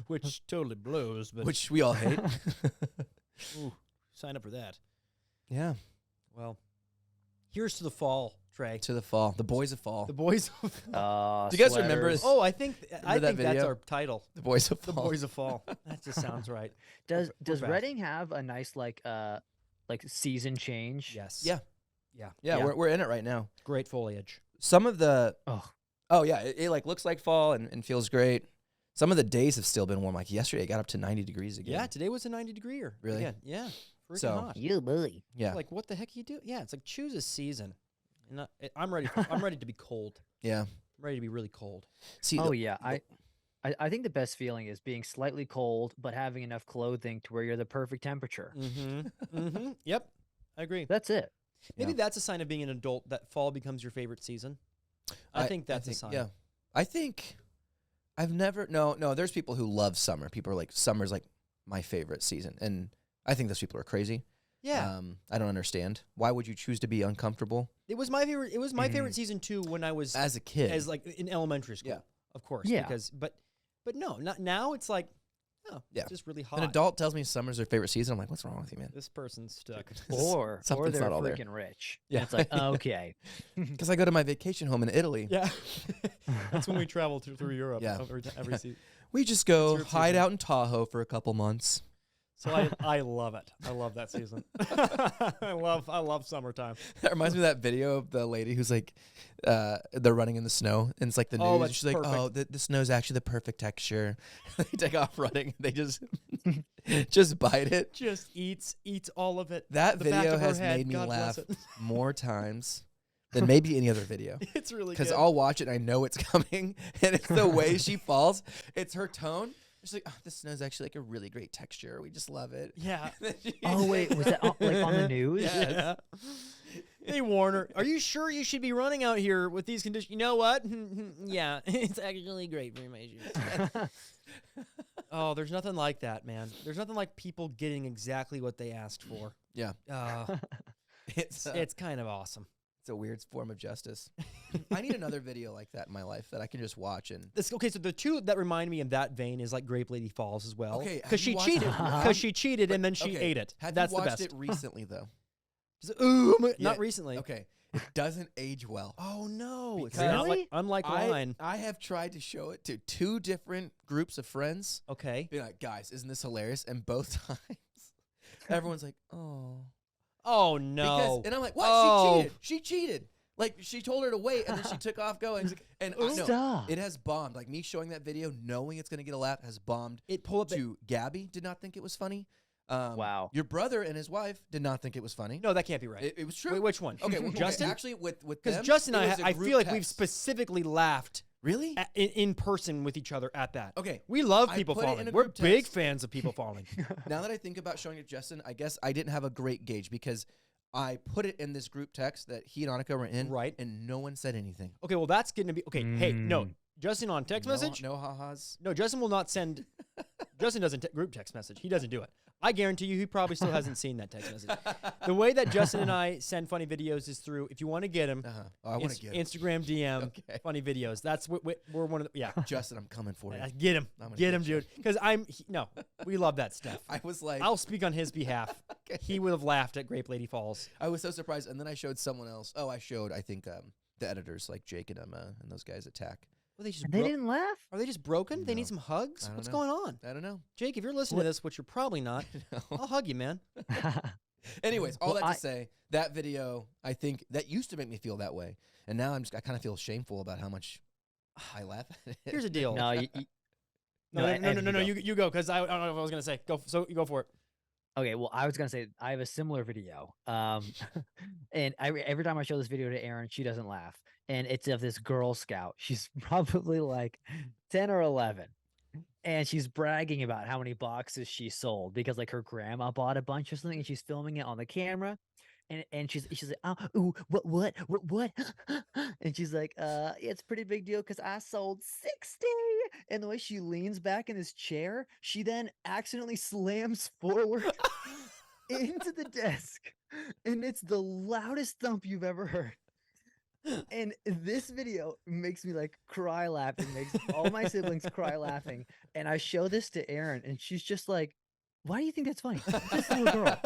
Speaker 1: Which totally blows, but
Speaker 2: Which we all hate.
Speaker 1: ooh, sign up for that.
Speaker 2: Yeah.
Speaker 1: Well, here's to the fall, Trey.
Speaker 2: To the fall. The boys of fall.
Speaker 1: The boys.
Speaker 2: Do you guys remember this?
Speaker 1: Oh, I think
Speaker 2: that
Speaker 1: that's
Speaker 2: video?
Speaker 1: our title.
Speaker 2: The boys of
Speaker 1: The
Speaker 2: fall.
Speaker 1: boys of fall. That just sounds right.
Speaker 3: Does
Speaker 1: back.
Speaker 3: Reading have a nice like season change?
Speaker 1: Yes.
Speaker 2: Yeah.
Speaker 1: Yeah.
Speaker 2: Yeah, we're in it right now.
Speaker 1: Great foliage.
Speaker 2: Some of the
Speaker 3: Oh,
Speaker 2: yeah, it like looks like fall and feels great. Some of the days have still been warm. Like yesterday, it got up to 90 degrees again.
Speaker 1: Yeah, today was a 90-degreer.
Speaker 2: Really?
Speaker 1: Again. Yeah. Freaking
Speaker 2: So-
Speaker 1: hot.
Speaker 3: you boy.
Speaker 2: Yeah.
Speaker 1: Like, what the heck you do? Yeah, it's like choose a season. And I'm ready. I'm ready to be cold.
Speaker 2: Yeah.
Speaker 1: I'm ready to be really cold.
Speaker 2: See.
Speaker 3: Oh yeah, I think the best feeling is being slightly cold but having enough clothing to where you're the perfect temperature.
Speaker 1: Mm-hmm. Mm-hmm. Yep. I agree.
Speaker 3: That's it.
Speaker 1: Maybe that's a sign of being an adult, that fall becomes your favorite season. I think that's a sign.
Speaker 2: Yeah. I think I've never no, there's people who love summer. People are like, summer's like my favorite season. And I think those people are crazy.
Speaker 1: Yeah.
Speaker 2: I don't understand. Why would you choose to be uncomfortable?
Speaker 1: It was my favorite. It was my favorite season too when I was
Speaker 2: As a kid.
Speaker 1: as like in elementary school.
Speaker 2: Yeah.
Speaker 1: Of course.
Speaker 3: Yeah.
Speaker 1: Because but no, not now. It's like
Speaker 2: Yeah.
Speaker 1: it's just really hot.
Speaker 2: An adult tells me summer's their favorite season. I'm like, what's wrong with you, man?
Speaker 1: This person's stuck.
Speaker 3: Or
Speaker 2: Something's
Speaker 3: they're
Speaker 2: not all there.
Speaker 3: freaking rich.
Speaker 2: Yeah.
Speaker 3: And it's like, okay.
Speaker 2: Because I go to my vacation home in Italy.
Speaker 1: Yeah. That's when we travel through Europe.
Speaker 2: Yeah.
Speaker 1: Every season.
Speaker 2: We just go
Speaker 1: It's your
Speaker 2: hide
Speaker 1: season.
Speaker 2: out in Tahoe for a couple months.
Speaker 1: So I love it. I love that season. I love summertime.
Speaker 2: That reminds me of that video of the lady who's like, they're running in the snow, and it's like the news.
Speaker 1: Oh,
Speaker 2: and
Speaker 1: that's
Speaker 2: she's like, oh, the snow's actually the perfect texture. They take off running. They just bite it.
Speaker 1: Just eats all of it.
Speaker 2: That
Speaker 1: The back
Speaker 2: video
Speaker 1: of her
Speaker 2: has
Speaker 1: head,
Speaker 2: made me
Speaker 1: God bless
Speaker 2: laugh
Speaker 1: it.
Speaker 2: more times than maybe any other video.
Speaker 1: It's really
Speaker 2: Because
Speaker 1: good.
Speaker 2: I'll watch it and I know it's coming, and it's the way she falls. It's her tone. She's like, oh, this snow's actually like a really great texture. We just love it.
Speaker 1: Yeah.
Speaker 3: Oh wait, was that like on the news?
Speaker 2: Yeah.
Speaker 1: They warn her. Are you sure you should be running out here with these conditions? You know what? Yeah, it's actually great for my shoes. Oh, there's nothing like that, man. There's nothing like people getting exactly what they asked for.
Speaker 2: Yeah.
Speaker 1: It's kind of awesome.
Speaker 2: It's a weird form of justice. I need another video like that in my life that I can just watch and.
Speaker 1: Okay, so the two that remind me in that vein is like Grape Lady Falls as well.
Speaker 2: Okay,
Speaker 1: because she cheated. Because she cheated and then she ate it.
Speaker 2: Have
Speaker 1: That's
Speaker 2: you watched
Speaker 1: the best.
Speaker 2: it recently though?
Speaker 1: Not
Speaker 2: Yeah.
Speaker 1: recently.
Speaker 2: Okay, it doesn't age well.
Speaker 1: Oh no! It's
Speaker 2: Because-
Speaker 1: not
Speaker 3: Really?
Speaker 1: unlike wine.
Speaker 2: I have tried to show it to 2 different groups of friends.
Speaker 1: Okay.
Speaker 2: Being like, guys, isn't this hilarious? And both times, everyone's like, oh.
Speaker 1: Oh
Speaker 2: Because,
Speaker 1: no!
Speaker 2: and I'm like, what?
Speaker 1: Oh.
Speaker 2: She cheated. Like, she told her to wait, and then she took off going. And no,
Speaker 3: Stop.
Speaker 2: it has bombed. Like, me showing that video, knowing it's going to get a laugh, has bombed.
Speaker 1: It pulled up.
Speaker 2: To Gabby, did not think it was funny.
Speaker 3: Wow.
Speaker 2: Your brother and his wife did not think it was funny.
Speaker 1: No, that can't be right.
Speaker 2: It was true.
Speaker 1: Wait, which one?
Speaker 2: Okay, well,
Speaker 1: Justin?
Speaker 2: Okay, actually, with
Speaker 1: Because
Speaker 2: them,
Speaker 1: Justin
Speaker 2: it
Speaker 1: and
Speaker 2: was a
Speaker 1: I
Speaker 2: group
Speaker 1: feel like we've
Speaker 2: text.
Speaker 1: specifically laughed
Speaker 2: Really?
Speaker 1: in person with each other at that.
Speaker 2: Okay.
Speaker 1: We love
Speaker 2: I
Speaker 1: people
Speaker 2: put it in
Speaker 1: falling.
Speaker 2: a
Speaker 1: We're
Speaker 2: group
Speaker 1: big
Speaker 2: text.
Speaker 1: fans of people falling.
Speaker 2: Now that I think about showing it to Justin, I guess I didn't have a great gauge because I put it in this group text that he and Annika were in,
Speaker 1: Right.
Speaker 2: and no one said anything.
Speaker 1: Okay, well that's going to be okay. Hey, no,
Speaker 3: Mm.
Speaker 1: Justin on text
Speaker 2: no,
Speaker 1: message.
Speaker 2: No ha-has.
Speaker 1: No, Justin will not send. Justin doesn't group text message. He doesn't do it. I guarantee you, he probably still hasn't seen that text message. The way that Justin and I send funny videos is through. If you want to get him,
Speaker 2: Oh, I want to get him.
Speaker 1: Instagram DM
Speaker 2: Okay.
Speaker 1: funny videos. That's what we're one of the
Speaker 2: Justin, I'm coming for you.
Speaker 1: Get him,
Speaker 2: I'm gonna
Speaker 1: get
Speaker 2: get
Speaker 1: him,
Speaker 2: you.
Speaker 1: dude. Because no, we love that stuff.
Speaker 2: I was like,
Speaker 1: I'll speak on his behalf.
Speaker 2: Okay.
Speaker 1: He would have laughed at Grape Lady Falls.
Speaker 2: I was so surprised, and then I showed someone else. Oh, I showed, I think, the editors like Jake and Emma and those guys at TAC.
Speaker 1: Well, they just
Speaker 3: And they didn't laugh?
Speaker 1: Are they just broken? They
Speaker 2: No.
Speaker 1: need some hugs.
Speaker 2: I don't
Speaker 1: What's
Speaker 2: know.
Speaker 1: going on,
Speaker 2: I don't know.
Speaker 1: Jake? If you're listening to this, which you're probably not, I'll hug you, man.
Speaker 2: Anyways, all
Speaker 3: Well,
Speaker 2: that to say, that video, I think that used to make me feel that way, and now I kind of feel shameful about how much I laugh at it.
Speaker 1: Here's the deal.
Speaker 3: No,
Speaker 1: No,
Speaker 3: Ed,
Speaker 1: you go, because I don't know what I was gonna say. So you go for it.
Speaker 3: Okay, well, I was gonna say I have a similar video. And every time I show this video to Erin, she doesn't laugh. And it's of this Girl Scout. She's probably like 10 or 11. And she's bragging about how many boxes she sold because like her grandma bought a bunch or something, and she's filming it on the camera. And she's like, oh, ooh, what? And she's like, it's a pretty big deal because I sold 60. And the way she leans back in this chair, she then accidentally slams forward into the desk, and it's the loudest thump you've ever heard. And this video makes me like cry laughing, makes all my siblings cry laughing. And I show this to Erin, and she's just like, why do you think that's funny? This little girl.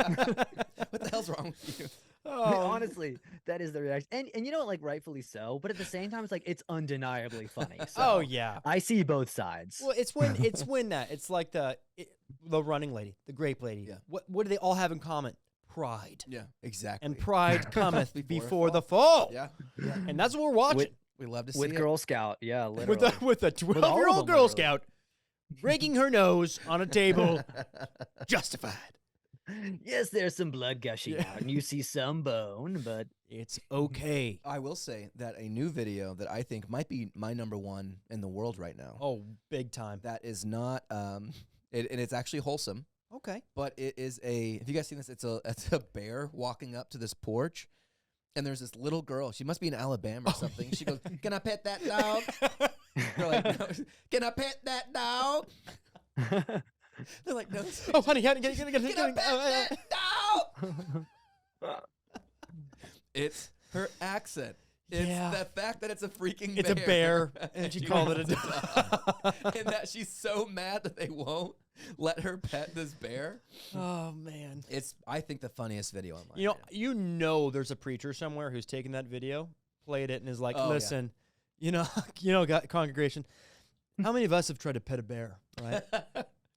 Speaker 2: What the hell's wrong with you?
Speaker 3: Oh. Honestly, that is the reaction. And you know, like rightfully so, but at the same time, it's like it's undeniably funny. So
Speaker 1: Oh yeah,
Speaker 3: I see both sides.
Speaker 1: well, it's when it's like the running lady, the grape lady.
Speaker 2: Yeah.
Speaker 1: What do they all have in common? Pride.
Speaker 2: Yeah, exactly.
Speaker 1: And pride cometh before the fall.
Speaker 2: Yeah.
Speaker 1: And that's what we're watching.
Speaker 2: We love to see
Speaker 3: With
Speaker 2: it.
Speaker 3: Girl Scout, yeah, literally.
Speaker 1: With a 12-year-old Girl Scout breaking her nose on a table, justified.
Speaker 3: Yes, there's some blood gushing out, and you see some bone, but
Speaker 1: it's okay.
Speaker 2: I will say that a new video that I think might be my #1 in the world right now.
Speaker 1: Oh, big time.
Speaker 2: That is not, and it's actually wholesome.
Speaker 1: Okay.
Speaker 2: But it is have you guys seen this? It's a bear walking up to this porch, and there's this little girl. She must be in Alabama or something. She goes, "Can I pet that dog?" They're like, no. "Can I pet that dog?" They're like, "No."
Speaker 1: Oh, honey, get
Speaker 2: Can I pet that dog? It's her accent. It's the fact that it's a freaking bear.
Speaker 1: It's a bear, and she called it a dog.
Speaker 2: And that she's so mad that they won't let her pet this bear.
Speaker 1: Oh, man.
Speaker 2: It's, I think, the funniest video online.
Speaker 1: You know there's a preacher somewhere who's taken that video, played it, and is like, listen, congregation, how many of us have tried to pet a bear, right?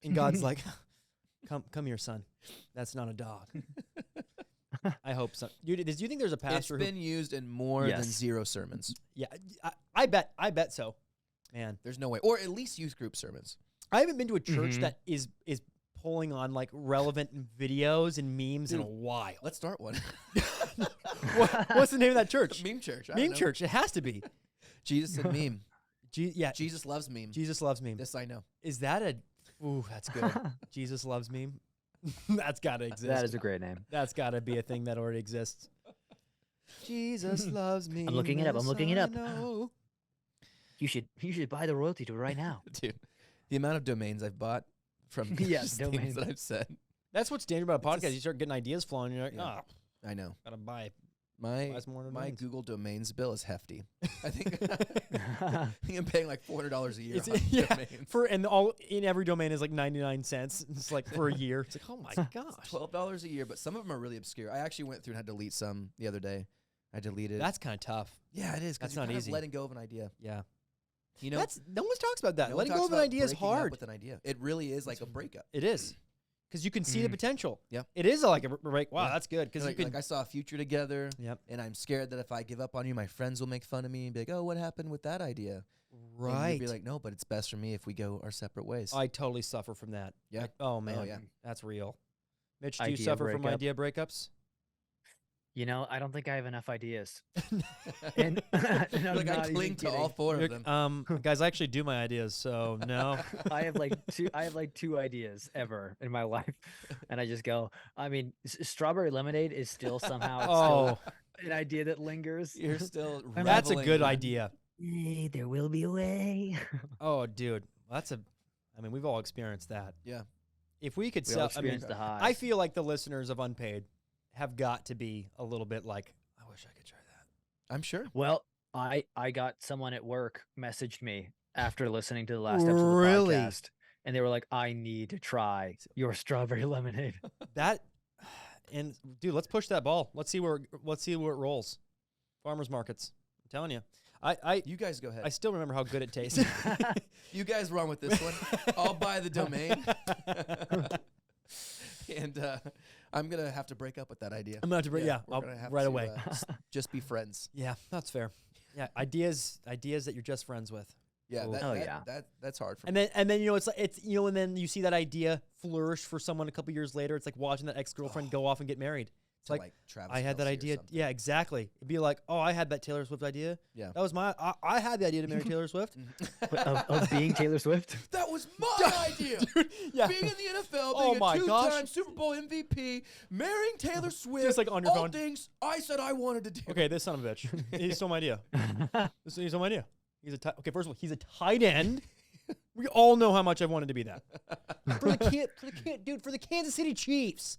Speaker 1: And God's like, come here, son. That's not a dog. I hope so. Do you think there's a pastor?
Speaker 2: It's been used in more than 0 sermons.
Speaker 1: Yeah, I bet so. Man,
Speaker 2: there's no way, or at least youth group sermons.
Speaker 1: I haven't been to a church that is pulling on like relevant videos and memes in a while.
Speaker 2: Let's start one.
Speaker 1: What's the name of that church?
Speaker 2: Meme church.
Speaker 1: Meme church. It has to be.
Speaker 2: Jesus and meme.
Speaker 1: Jesus
Speaker 2: loves meme.
Speaker 1: Jesus loves meme.
Speaker 2: This I know.
Speaker 1: Is that a? Ooh, that's good. Jesus loves meme. That's got to exist.
Speaker 3: That is a great name. That's
Speaker 1: got to be a thing that already exists. Jesus loves me.
Speaker 3: I'm looking it up. You should buy the royalty to it right now.
Speaker 2: Dude, the amount of domains I've bought from things that I've said.
Speaker 1: That's what's dangerous about a podcast. You start getting ideas flowing, and you're like,
Speaker 2: I know.
Speaker 1: Gotta buy
Speaker 2: my Google domains bill is hefty. I think I'm paying like $400 a year.
Speaker 1: In every domain is like 99 cents. It's like for a year. It's like, oh my gosh,
Speaker 2: it's $12 a year. But some of them are really obscure. I actually went through and had to delete some the other day. I deleted.
Speaker 1: That's kind of tough.
Speaker 2: Yeah, it is.
Speaker 1: That's not easy.
Speaker 2: Letting go of an idea.
Speaker 1: Yeah.
Speaker 2: No
Speaker 1: one talks about that. Letting go of an idea is hard.
Speaker 2: With an idea, it really is like a breakup.
Speaker 1: It is. Because you can see the potential.
Speaker 2: Yeah.
Speaker 1: It is like a break. Wow, that's good. Because
Speaker 2: like I saw a future together.
Speaker 1: Yep.
Speaker 2: And I'm scared that if I give up on you, my friends will make fun of me and be like, "Oh, what happened with that idea?"
Speaker 1: Right.
Speaker 2: And you'd be like, "No, but it's best for me if we go our separate ways."
Speaker 1: I totally suffer from that.
Speaker 2: Yeah.
Speaker 1: Oh man. That's real. Mitch, do you suffer from idea breakups?
Speaker 3: I don't think I have enough ideas. And
Speaker 2: I cling to all 4 of them.
Speaker 1: Guys, I actually do my ideas, so no.
Speaker 3: I have like 2 ideas ever in my life, and I just go. I mean, strawberry lemonade is still somehow an idea that lingers.
Speaker 2: You're still.
Speaker 1: That's a good idea.
Speaker 3: Hey, there will be a way.
Speaker 1: Oh, dude, we've all experienced that.
Speaker 2: Yeah.
Speaker 1: If we could
Speaker 3: the highs.
Speaker 1: I feel like the listeners of Unpaid have got to be a little bit like, I wish I could try that.
Speaker 2: I'm sure.
Speaker 3: Well, I got someone at work messaged me after listening to the last episode of the podcast, and they were like, I need to try your strawberry lemonade.
Speaker 1: And dude, let's push that ball. Let's see where it rolls. Farmers markets. I'm telling you.
Speaker 2: You guys go ahead.
Speaker 1: I still remember how good it tastes.
Speaker 2: You guys run with this one. I'll buy the domain. And I'm going to have to break up with that idea.
Speaker 1: I'm going to have to break, right away.
Speaker 2: Just be friends.
Speaker 1: Yeah, that's fair. Yeah, ideas that you're just friends with.
Speaker 2: Yeah, that's hard for
Speaker 1: me. And then and then you see that idea flourish for someone a couple years later. It's like watching that ex-girlfriend go off and get married. It's like
Speaker 2: Travis
Speaker 1: I had that idea. Yeah, exactly. It'd be like, oh, I had that Taylor Swift idea.
Speaker 2: Yeah.
Speaker 1: That was I had the idea to marry Taylor Swift.
Speaker 3: of being Taylor Swift?
Speaker 2: That was my idea.
Speaker 1: Dude, yeah.
Speaker 2: Being in the NFL, being a two-time Super Bowl MVP, marrying Taylor Swift.
Speaker 1: Just like on your phone.
Speaker 2: Things I said I wanted to do.
Speaker 1: Okay, this son of a bitch. He stole my idea. He stole my idea. Okay, first of all, he's a tight end. We all know how much I've wanted to be that. For the Kansas City Chiefs.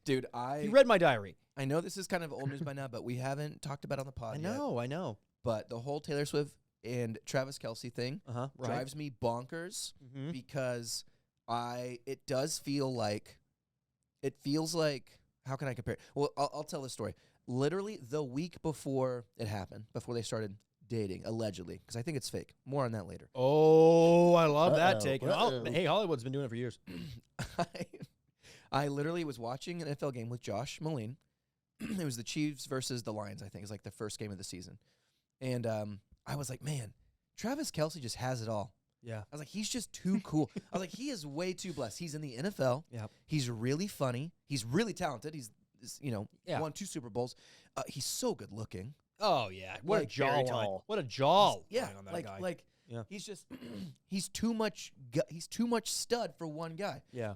Speaker 2: Dude,
Speaker 1: he read my diary.
Speaker 2: I know this is kind of old news by now, but we haven't talked about it on the pod yet.
Speaker 1: I know.
Speaker 2: But the whole Taylor Swift and Travis Kelce thing drives me bonkers because it feels like, how can I compare it? Well, I'll tell this story. Literally the week before it happened, before they started dating, allegedly, because I think it's fake. More on that later.
Speaker 1: Oh, I love that take. Hey, Hollywood's been doing it for years.
Speaker 2: I literally was watching an NFL game with Josh Moline. It was the Chiefs versus the Lions, I think. It was like the first game of the season. And I was like, man, Travis Kelce just has it all.
Speaker 1: Yeah.
Speaker 2: I was like, he's just too cool. I was like, he is way too blessed. He's in the NFL.
Speaker 1: Yeah.
Speaker 2: He's really funny. He's really talented. He's won 2 Super Bowls. He's so good looking.
Speaker 1: Oh yeah. What
Speaker 2: like,
Speaker 1: a jaw. What a jaw.
Speaker 2: Yeah.
Speaker 1: On that guy.
Speaker 2: Yeah. He's just he's too much stud for one guy.
Speaker 1: Yeah.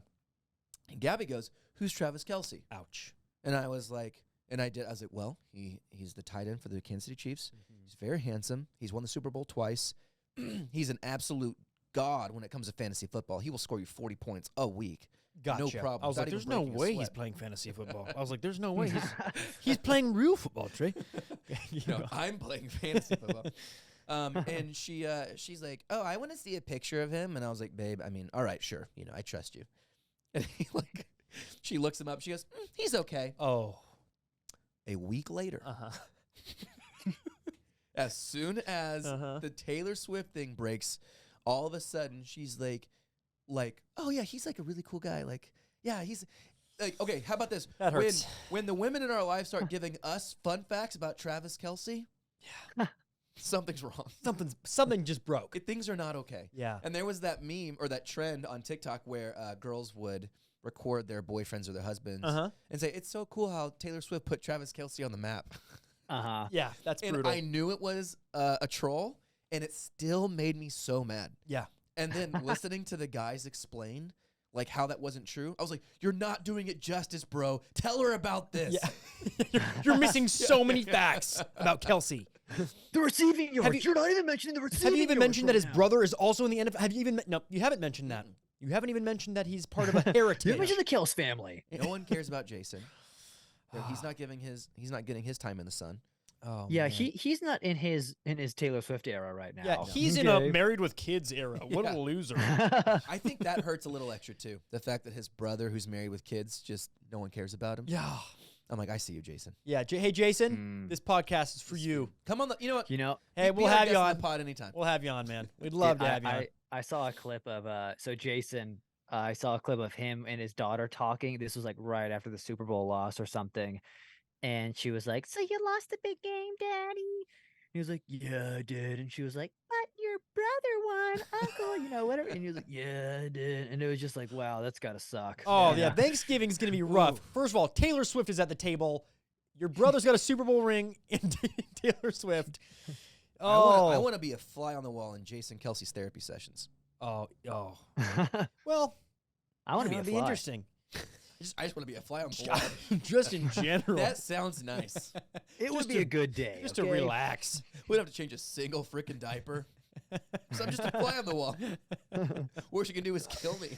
Speaker 2: And Gabby goes, "Who's Travis Kelce?"
Speaker 1: Ouch.
Speaker 2: And I was like, I was like, well, he's the tight end for the Kansas City Chiefs. He's very handsome. He's won the Super Bowl twice. He's an absolute god when it comes to fantasy football. He will score you 40 points a week.
Speaker 1: Gotcha.
Speaker 2: No problem.
Speaker 1: I was like, there's no way he's playing fantasy football. I was like, there's no way he's playing real football, Trey.
Speaker 2: I'm playing fantasy football. And she's like, oh, I want to see a picture of him. And I was like, babe, I mean, all right, sure. I trust you. And she looks him up. She goes, he's okay.
Speaker 1: Oh.
Speaker 2: A week later, as soon as the Taylor Swift thing breaks, all of a sudden she's like, oh yeah, he's like a really cool guy. Like, yeah, he's like, okay, how about this?
Speaker 1: That hurts.
Speaker 2: When the women in our lives start giving us fun facts about Travis Kelce, yeah, something's wrong.
Speaker 1: Something just broke.
Speaker 2: Things are not okay.
Speaker 1: Yeah.
Speaker 2: And there was that meme or that trend on TikTok where girls would record their boyfriends or their husbands and say, it's so cool how Taylor Swift put Travis Kelce on the map.
Speaker 1: Yeah, that's
Speaker 2: and
Speaker 1: brutal.
Speaker 2: I knew it was a troll, and it still made me so mad.
Speaker 1: Yeah.
Speaker 2: And then listening to the guys explain like how that wasn't true, I was like, you're not doing it justice, bro. Tell her about this.
Speaker 1: Yeah. You're missing so many facts about Kelce.
Speaker 3: The receiving yards. You're not even mentioning the receiving yards.
Speaker 1: Have you even mentioned that his brother is also in the NFL? Have you even no, you haven't mentioned that. You haven't even mentioned that he's part of a heritage.
Speaker 3: You mentioned the Kelce family.
Speaker 2: No one cares about Jason. He's not getting his time in the sun.
Speaker 3: Oh, yeah, man. He's not in his Taylor Swift era right now.
Speaker 1: Yeah, he's in a married with kids era. What a loser.
Speaker 2: I think that hurts a little extra too. The fact that his brother, who's married with kids, just no one cares about him.
Speaker 1: Yeah.
Speaker 2: I'm like, I see you, Jason.
Speaker 1: Yeah, hey Jason, this podcast is for you.
Speaker 2: Come on, you know what?
Speaker 1: Hey, we'll have you on
Speaker 2: the pod anytime.
Speaker 1: We'll have you on, man. We'd love to have you on.
Speaker 3: I saw a clip of Jason. I saw a clip of him and his daughter talking. This was like right after the Super Bowl loss or something, and she was like, "So you lost a big game, Daddy?" And he was like, "Yeah, I did." And she was like, "But your brother won, Uncle, whatever." And he was like, "Yeah, I did." And it was just like, wow, that's gotta suck.
Speaker 1: Oh yeah, Thanksgiving's gonna be rough. First of all, Taylor Swift is at the table. Your brother's got a Super Bowl ring in Taylor Swift.
Speaker 2: Oh, I want to be a fly on the wall in Jason Kelce's therapy sessions.
Speaker 1: Oh. Well,
Speaker 3: I want to be
Speaker 1: interesting.
Speaker 2: I just want to be a fly on the wall.
Speaker 1: Just in general.
Speaker 2: That sounds nice.
Speaker 3: It would be a good day.
Speaker 1: Just to relax.
Speaker 2: We don't have to change a single freaking diaper. So I'm just a fly on the wall. Worst you can do is kill me.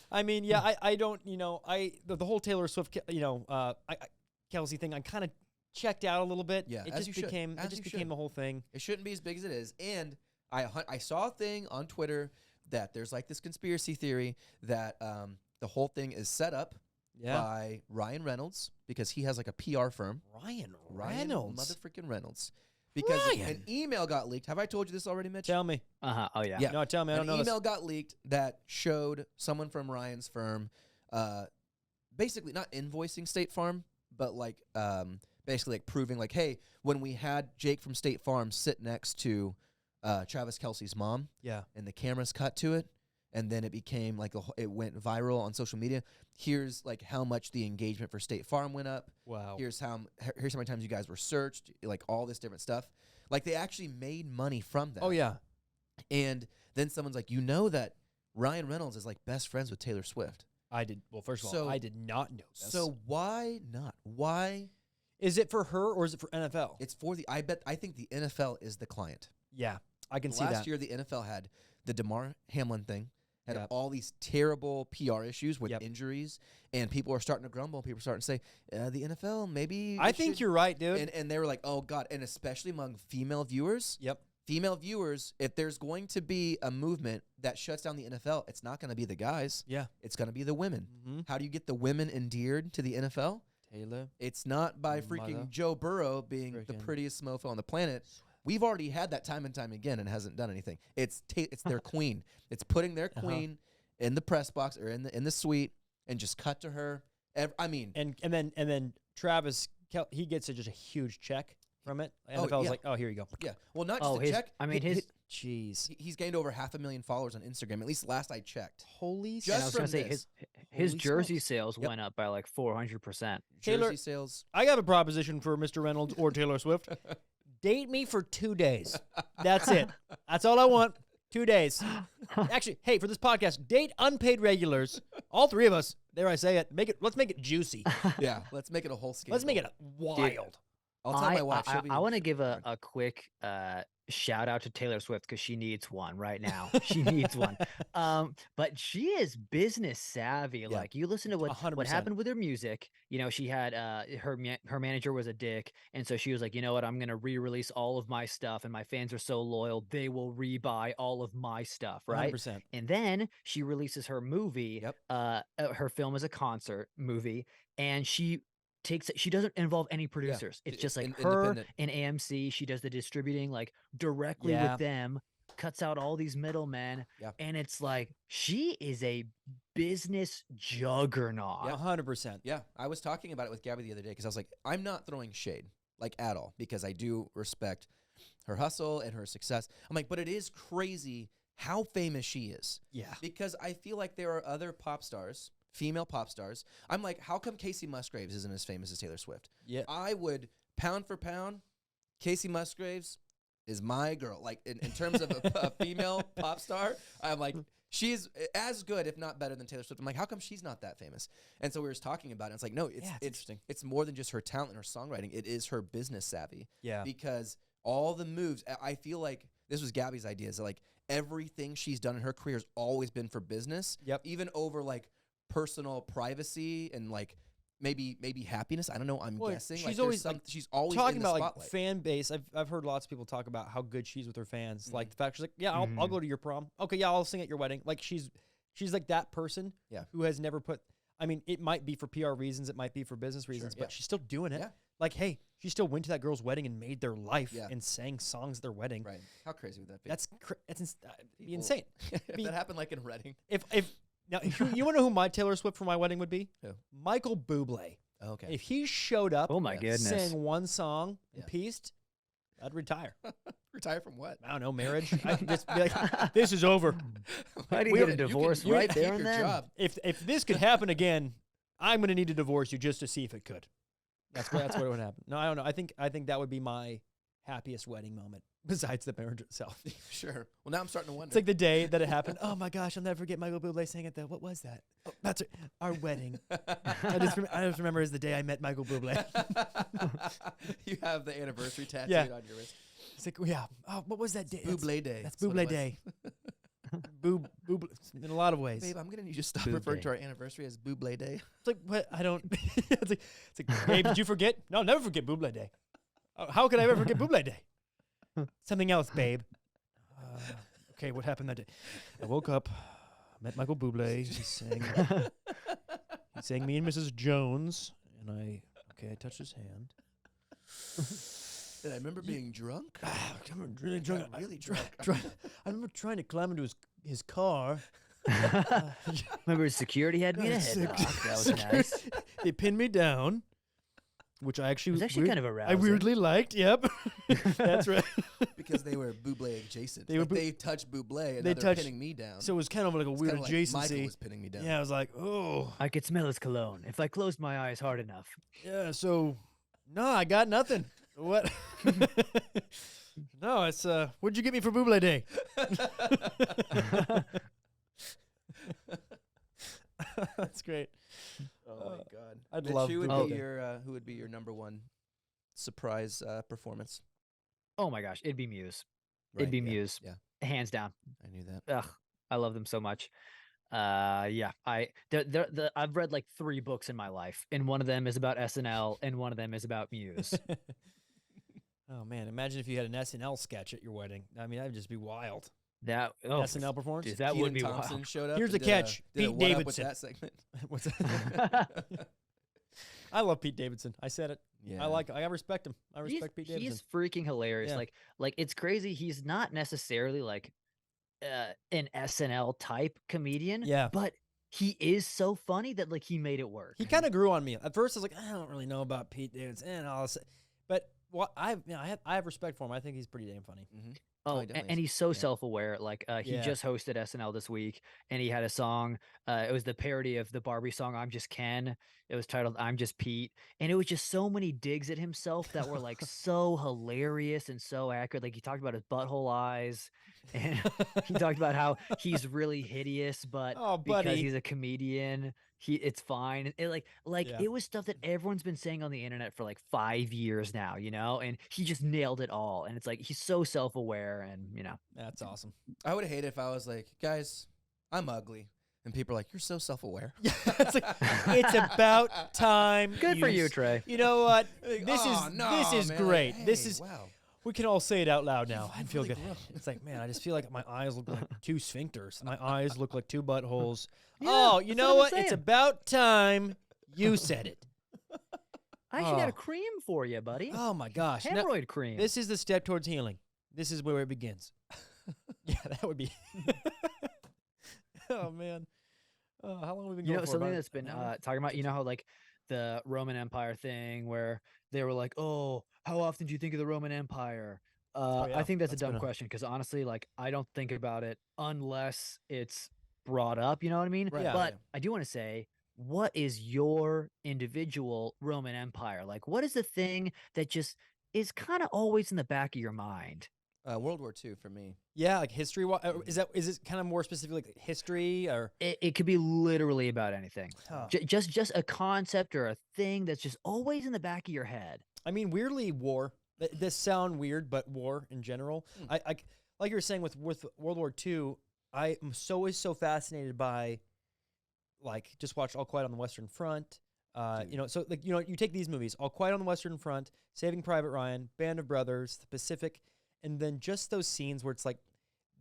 Speaker 1: I mean, yeah, I don't, the whole Taylor Swift, Kelce thing, I kind of checked out a little bit.
Speaker 2: Yeah,
Speaker 1: it just became the whole thing.
Speaker 2: It shouldn't be as big as it is. And I saw a thing on Twitter that there's like this conspiracy theory that the whole thing is set up by Ryan Reynolds because he has like a PR firm.
Speaker 1: Ryan Reynolds.
Speaker 2: Motherfucking Reynolds. Because an email got leaked. Have I told you this already, Mitch?
Speaker 1: Tell me.
Speaker 3: Oh, yeah.
Speaker 1: No, tell me. I don't know.
Speaker 2: An email got leaked that showed someone from Ryan's firm basically not invoicing State Farm, but like basically like proving like, hey, when we had Jake from State Farm sit next to Travis Kelce's mom,
Speaker 1: and
Speaker 2: the cameras cut to it, and then it became like it went viral on social media. Here's like how much the engagement for State Farm went up.
Speaker 1: Wow.
Speaker 2: Here's how many times you guys were searched, like all this different stuff. Like they actually made money from that.
Speaker 1: Oh yeah.
Speaker 2: And then someone's like, you know that Ryan Reynolds is like best friends with Taylor Swift.
Speaker 1: I did. Well, first of all, I did not know this.
Speaker 2: So why not? Why?
Speaker 1: Is it for her or is it for NFL?
Speaker 2: It's for I think the NFL is the client.
Speaker 1: Yeah, I can see that.
Speaker 2: Last year, the NFL had the DeMar Hamlin thing, had all these terrible PR issues with injuries, and people are starting to grumble. People are starting to say, the NFL, maybe.
Speaker 1: I think you're right, dude.
Speaker 2: And they were like, oh, God. And especially among female viewers.
Speaker 1: Yep.
Speaker 2: Female viewers, if there's going to be a movement that shuts down the NFL, it's not going to be the guys.
Speaker 1: Yeah.
Speaker 2: It's going to be the women. How do you get the women endeared to the NFL?
Speaker 1: Taylor.
Speaker 2: It's not by freaking Joe Burrow being the prettiest mofo on the planet. We've already had that time and time again and hasn't done anything. It's their queen. It's putting their queen in the press box or in the suite and just cut to her. And
Speaker 1: then Travis, he gets just a huge check from it. NFL's like, oh, here you go.
Speaker 2: Yeah. Well, not just a check.
Speaker 3: I mean,
Speaker 2: Jeez. He's gained over 500,000 followers on Instagram, at least last I checked.
Speaker 1: Holy
Speaker 3: just I was going to say, his jersey sales went up by like 400%.
Speaker 2: Jersey sales.
Speaker 1: I got a proposition for Mr. Reynolds or Taylor Swift. Date me for 2 days. That's it. That's all I want. 2 days. Actually, hey, for this podcast, date unpaid regulars. All three of us. Dare I say it? Let's make it juicy.
Speaker 2: Yeah, let's make it a whole scandal.
Speaker 1: Let's make it wild.
Speaker 2: Dude, I'll tell my wife.
Speaker 3: I want to give a quick shout out to Taylor Swift because she needs one right now. She needs one. But she is business savvy. Yeah. Like you listen to what happened with her music. You know, she had her manager was a dick, and so she was like, you know what, I'm gonna re-release all of my stuff, and my fans are so loyal, they will rebuy all of my stuff, right?
Speaker 1: 100%.
Speaker 3: And then she releases her movie. Her film is a concert movie, and she doesn't involve any producers. It's just like her and AMC. She does the distributing like directly with them, cuts out all these middlemen. And it's like, she is a business juggernaut.
Speaker 1: 100%.
Speaker 2: Yeah. I was talking about it with Gabby the other day because I was like, I'm not throwing shade like at all because I do respect her hustle and her success. I'm like, but it is crazy how famous she is.
Speaker 1: Yeah.
Speaker 2: Because I feel like there are other pop stars, female pop stars. I'm like, how come Casey Musgraves isn't as famous as Taylor Swift?
Speaker 1: Yeah.
Speaker 2: I would, pound for pound, Casey Musgraves is my girl. Like, in terms of a female pop star, I'm like, she's as good, if not better than Taylor Swift. I'm like, how come she's not that famous? And so we were just talking about it. It's like, no, it's interesting. It's more than just her talent and her songwriting. It is her business savvy.
Speaker 1: Yeah.
Speaker 2: Because all the moves, I feel like this was Gabby's idea. So like everything she's done in her career has always been for business.
Speaker 1: Yep.
Speaker 2: Even over like personal privacy and like maybe happiness. I don't know. I'm guessing.
Speaker 1: She's
Speaker 2: like,
Speaker 1: always
Speaker 2: she's always
Speaker 1: talking
Speaker 2: in the
Speaker 1: about
Speaker 2: spotlight.
Speaker 1: like fan base. I've heard lots of people talk about how good she is with her fans. Like the fact she's like, yeah, I'll go to your prom. Okay, yeah, I'll sing at your wedding. Like she's like that person. Who has never put. I mean, it might be for PR reasons, it might be for business reasons, but she's still doing it.
Speaker 2: Yeah.
Speaker 1: Like, hey, she still went to that girl's wedding and made their life and sang songs at their wedding.
Speaker 2: Right. How crazy would that be?
Speaker 1: That's insane.
Speaker 2: If that happened like in a wedding.
Speaker 1: Now, you want to know who my Taylor Swift for my wedding would be?
Speaker 2: Who?
Speaker 1: Michael Bublé.
Speaker 2: Okay.
Speaker 1: If he showed up,
Speaker 3: oh my goodness,
Speaker 1: sang one song and pieced, I'd retire.
Speaker 2: Retire from what?
Speaker 1: I don't know, marriage. I'd just be like, this is over.
Speaker 3: Why do you get a divorce right there and then?
Speaker 2: Job.
Speaker 1: If this could happen again, I'm going to need to divorce you just to see if it could. That's what would happen. No, I don't know. I think that would be my happiest wedding moment besides the marriage itself.
Speaker 2: Sure. Well, now I'm starting to wonder.
Speaker 1: It's like the day that it happened. Oh my gosh, I'll never forget Michael Bublé saying it. What was that? Oh, that's our wedding. I just remember as the day I met Michael Bublé.
Speaker 2: You have the anniversary tattooed on your wrist.
Speaker 1: It's like, yeah. Oh, what was that day?
Speaker 2: Bublé Day.
Speaker 1: That's Bublé Day. Bublé in a lot of ways.
Speaker 2: Babe, I'm gonna need you to stop referring to our anniversary as Bublé Day.
Speaker 1: It's like, what? I don't. it's like, babe, did you forget? No, never forget Bublé Day. How could I ever forget Bublé Day? Something else, babe. Okay, what happened that day? I woke up, met Michael Bublé. He sang Me and Mrs. Jones, and I touched his hand.
Speaker 2: And I remember being drunk.
Speaker 1: I remember really drunk.
Speaker 2: Really drunk.
Speaker 1: I remember trying to climb into his car.
Speaker 3: Remember his security had me in a headlock. That was nice.
Speaker 1: They pinned me down. which I actually
Speaker 3: was actually kind of arousing.
Speaker 1: I weirdly liked. Yep, that's right.
Speaker 2: Because they were Bublé adjacent. They touched Bublé, and they're pinning me down.
Speaker 1: So it was kind of like a weird adjacency.
Speaker 2: Like Michael was pinning me down.
Speaker 1: Yeah, I was like, oh.
Speaker 3: I could smell his cologne if I closed my eyes hard enough.
Speaker 1: Yeah, so no, I got nothing. What? No, it's what'd you get me for Bublé Day? That's great.
Speaker 2: Oh my God!
Speaker 1: I'd
Speaker 2: Mitch,
Speaker 1: love
Speaker 2: who
Speaker 1: Bublé.
Speaker 2: would be your number one surprise performance?
Speaker 3: Oh my gosh, it'd be Muse.
Speaker 2: Right,
Speaker 3: It'd be Muse.
Speaker 2: Yeah,
Speaker 3: Hands down.
Speaker 2: I knew that.
Speaker 3: Ugh, I love them so much. Yeah, I've read like 3 books in my life, and one of them is about SNL, and one of them is about Muse.
Speaker 1: Oh man, imagine if you had an SNL sketch at your wedding. I mean, that'd just be wild.
Speaker 3: SNL
Speaker 1: performance.
Speaker 3: Dude, that would be
Speaker 2: Thompson
Speaker 3: wild.
Speaker 2: showed up.
Speaker 1: Here's the catch: Pete Davidson.
Speaker 2: With that segment.
Speaker 1: What's that? I love Pete Davidson. I said it.
Speaker 2: Yeah.
Speaker 1: I respect him. I respect Pete Davidson.
Speaker 3: He's freaking hilarious.
Speaker 1: Yeah.
Speaker 3: Like it's crazy. He's not necessarily like an SNL type comedian.
Speaker 1: Yeah.
Speaker 3: But he is so funny that like he made it work.
Speaker 1: He kind of grew on me. At first, I was like, I don't really know about Pete Davidson and all this, but I have respect for him. I think he's pretty damn funny.
Speaker 2: Mm-hmm.
Speaker 3: Oh, and he's so self-aware. Like he just hosted SNL this week, and he had a song. It was the parody of the Barbie song "I'm Just Ken." It was titled "I'm Just Pete," and it was just so many digs at himself that were like so hilarious and so accurate. Like he talked about his butthole eyes, and he talked about how he's really hideous, but because he's a comedian, it's fine. It it was stuff that everyone's been saying on the internet for like 5 years now, you know, and he just nailed it all. And it's like he's so self-aware, and you know,
Speaker 1: that's awesome.
Speaker 2: I would hate it if I was like, guys, I'm ugly, and people are like, you're so self-aware.
Speaker 1: It's like, it's about time.
Speaker 3: Good for you, Trey.
Speaker 1: You know what?
Speaker 2: Like,
Speaker 1: This is great.
Speaker 2: Like,
Speaker 1: this is
Speaker 2: wow.
Speaker 1: We can all say it out loud now. I feel
Speaker 2: really
Speaker 1: good.
Speaker 2: gross.
Speaker 1: It's like, man, I just feel like my eyes look like 2 sphincters. My eyes look like 2 buttholes.
Speaker 3: Yeah,
Speaker 1: oh, you know what?
Speaker 3: I'm
Speaker 1: It's
Speaker 3: saying.
Speaker 1: about time you said it.
Speaker 3: I actually got a cream for you, buddy.
Speaker 1: Oh my gosh. Now,
Speaker 3: Hemorrhoid cream.
Speaker 1: this is the step towards healing. This is where it begins. Yeah, that would be. Oh man. Oh, how long have we been going for?
Speaker 3: Something that's been talking about, you know how like the Roman Empire thing where they were like, oh, how often do you think of the Roman Empire? I think that's a dumb question because honestly, like I don't think about it unless it's brought up, you know what I mean?
Speaker 1: Right. Yeah,
Speaker 3: but I do want to say, what is your individual Roman Empire? Like, what is the thing that just is kind of always in the back of your mind?
Speaker 2: World War II for me.
Speaker 1: Yeah, like history. Is it kind of more specifically like history or?
Speaker 3: It could be literally about anything.
Speaker 1: Huh.
Speaker 3: Just a concept or a thing that's just always in the back of your head.
Speaker 1: I mean, weirdly, war. This sound weird, but war in general. I like you were saying with World War II. I am always so fascinated by, like, just watch All Quiet on the Western Front. You know, so like you take these movies, All Quiet on the Western Front, Saving Private Ryan, Band of Brothers, The Pacific, and then just those scenes where it's like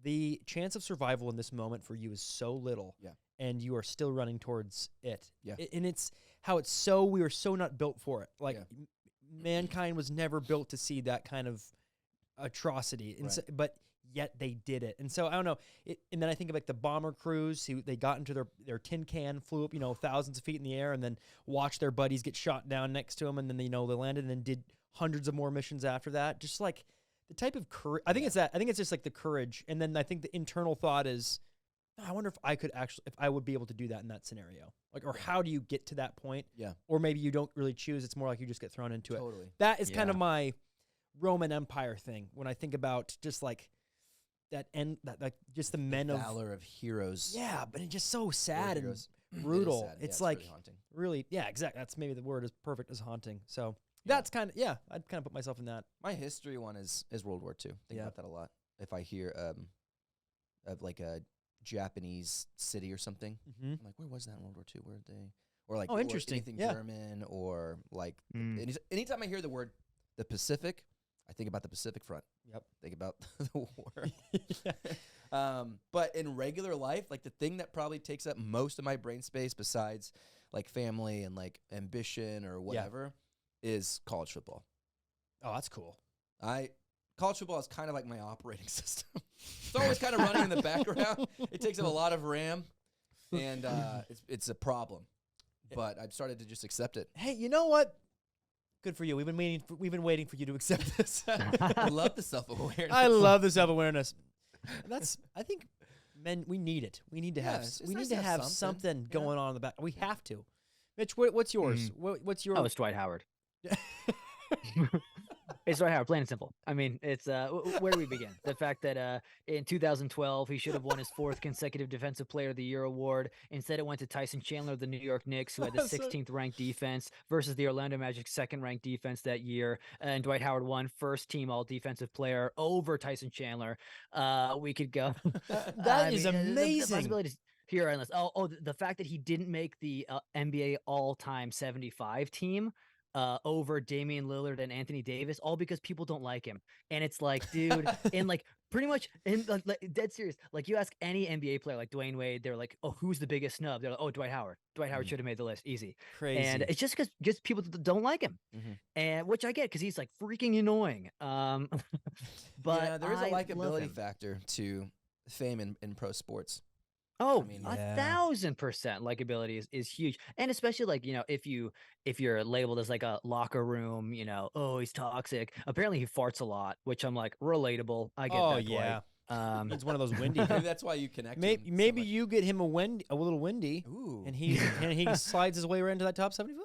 Speaker 1: the chance of survival in this moment for you is so little, and you are still running towards it. And it's how we were so not built for it. Like mankind was never built to see that kind of atrocity, and so, but yet they did it. And so I don't know. And then I think of like the bomber crews who they got into their tin can, flew up, thousands of feet in the air, and then watched their buddies get shot down next to them, and then they landed and then did hundreds of more missions after that. Just like the type of courage. I think it's that. I think it's just like the courage, and then I think the internal thought is, I wonder if I would be able to do that in that scenario. Like, or how do you get to that point? Yeah. Or maybe you don't really choose. It's more like you just get thrown into it. Totally. That is kind of my Roman Empire thing when I think about just like that just the men of
Speaker 2: valor of heroes.
Speaker 1: Yeah, but it's just so sad and brutal.
Speaker 2: Sad.
Speaker 1: It's like really, exactly. That's maybe the word is perfect as haunting. So that's kind of I'd kind of put myself in that.
Speaker 2: My history one is World War II. Think about that a lot. If I hear of like a Japanese city or something, I'm like, where was that in World War II? Where did they? Or like,
Speaker 1: interesting.
Speaker 2: Anything German or like anytime I hear the word the Pacific, I think about the Pacific Front. Yep. Think about the war. But in regular life, like the thing that probably takes up most of my brain space besides like family and like ambition or whatever is college football.
Speaker 1: Oh, that's cool.
Speaker 2: College football is kind of like my operating system. It's always kind of running in the background. It takes up a lot of RAM, and it's a problem. But I've started to just accept it.
Speaker 1: Hey, you know what? Good for you. We've been waiting for you to accept this.
Speaker 2: I love the self-awareness.
Speaker 1: I love the self-awareness. I think men, we need it. We need to have something going on in the back. We have to. Mitch, what's yours? What's your?
Speaker 3: Oh, it's Dwight Howard. It's Dwight Howard, plain and simple. I mean, it's where do we begin? The fact that in 2012 he should have won his 4th consecutive Defensive Player of the Year award. Instead, it went to Tyson Chandler of the New York Knicks, who had the 16th ranked defense, versus the Orlando Magic's 2nd ranked defense that year. And Dwight Howard won first team All Defensive Player over Tyson Chandler. We could go.
Speaker 1: That is amazing.
Speaker 3: The possibilities here are endless. The fact that he didn't make the NBA all-time 75 team. Over Damian Lillard and Anthony Davis, all because people don't like him. And it's like, dude, and like pretty much, and like dead serious. Like you ask any NBA player, like Dwayne Wade, they're like, oh, who's the biggest snub? They're like, oh, Dwight Howard. Dwight Howard should have made the list, easy.
Speaker 1: Crazy.
Speaker 3: And it's just because people don't like him, and which I get because he's like freaking annoying. But
Speaker 2: yeah, there is a likability factor to fame in pro sports.
Speaker 3: Oh, I mean, 1,000% likability is huge. And especially like, if you're labeled as like a locker room, oh, he's toxic. Apparently he farts a lot, which I'm like, relatable. I get that. Oh, yeah.
Speaker 1: It's one of those windy.
Speaker 2: Maybe that's why you connect.
Speaker 1: Maybe you get him a little windy.
Speaker 2: Ooh.
Speaker 1: And he slides his way right into that top 75.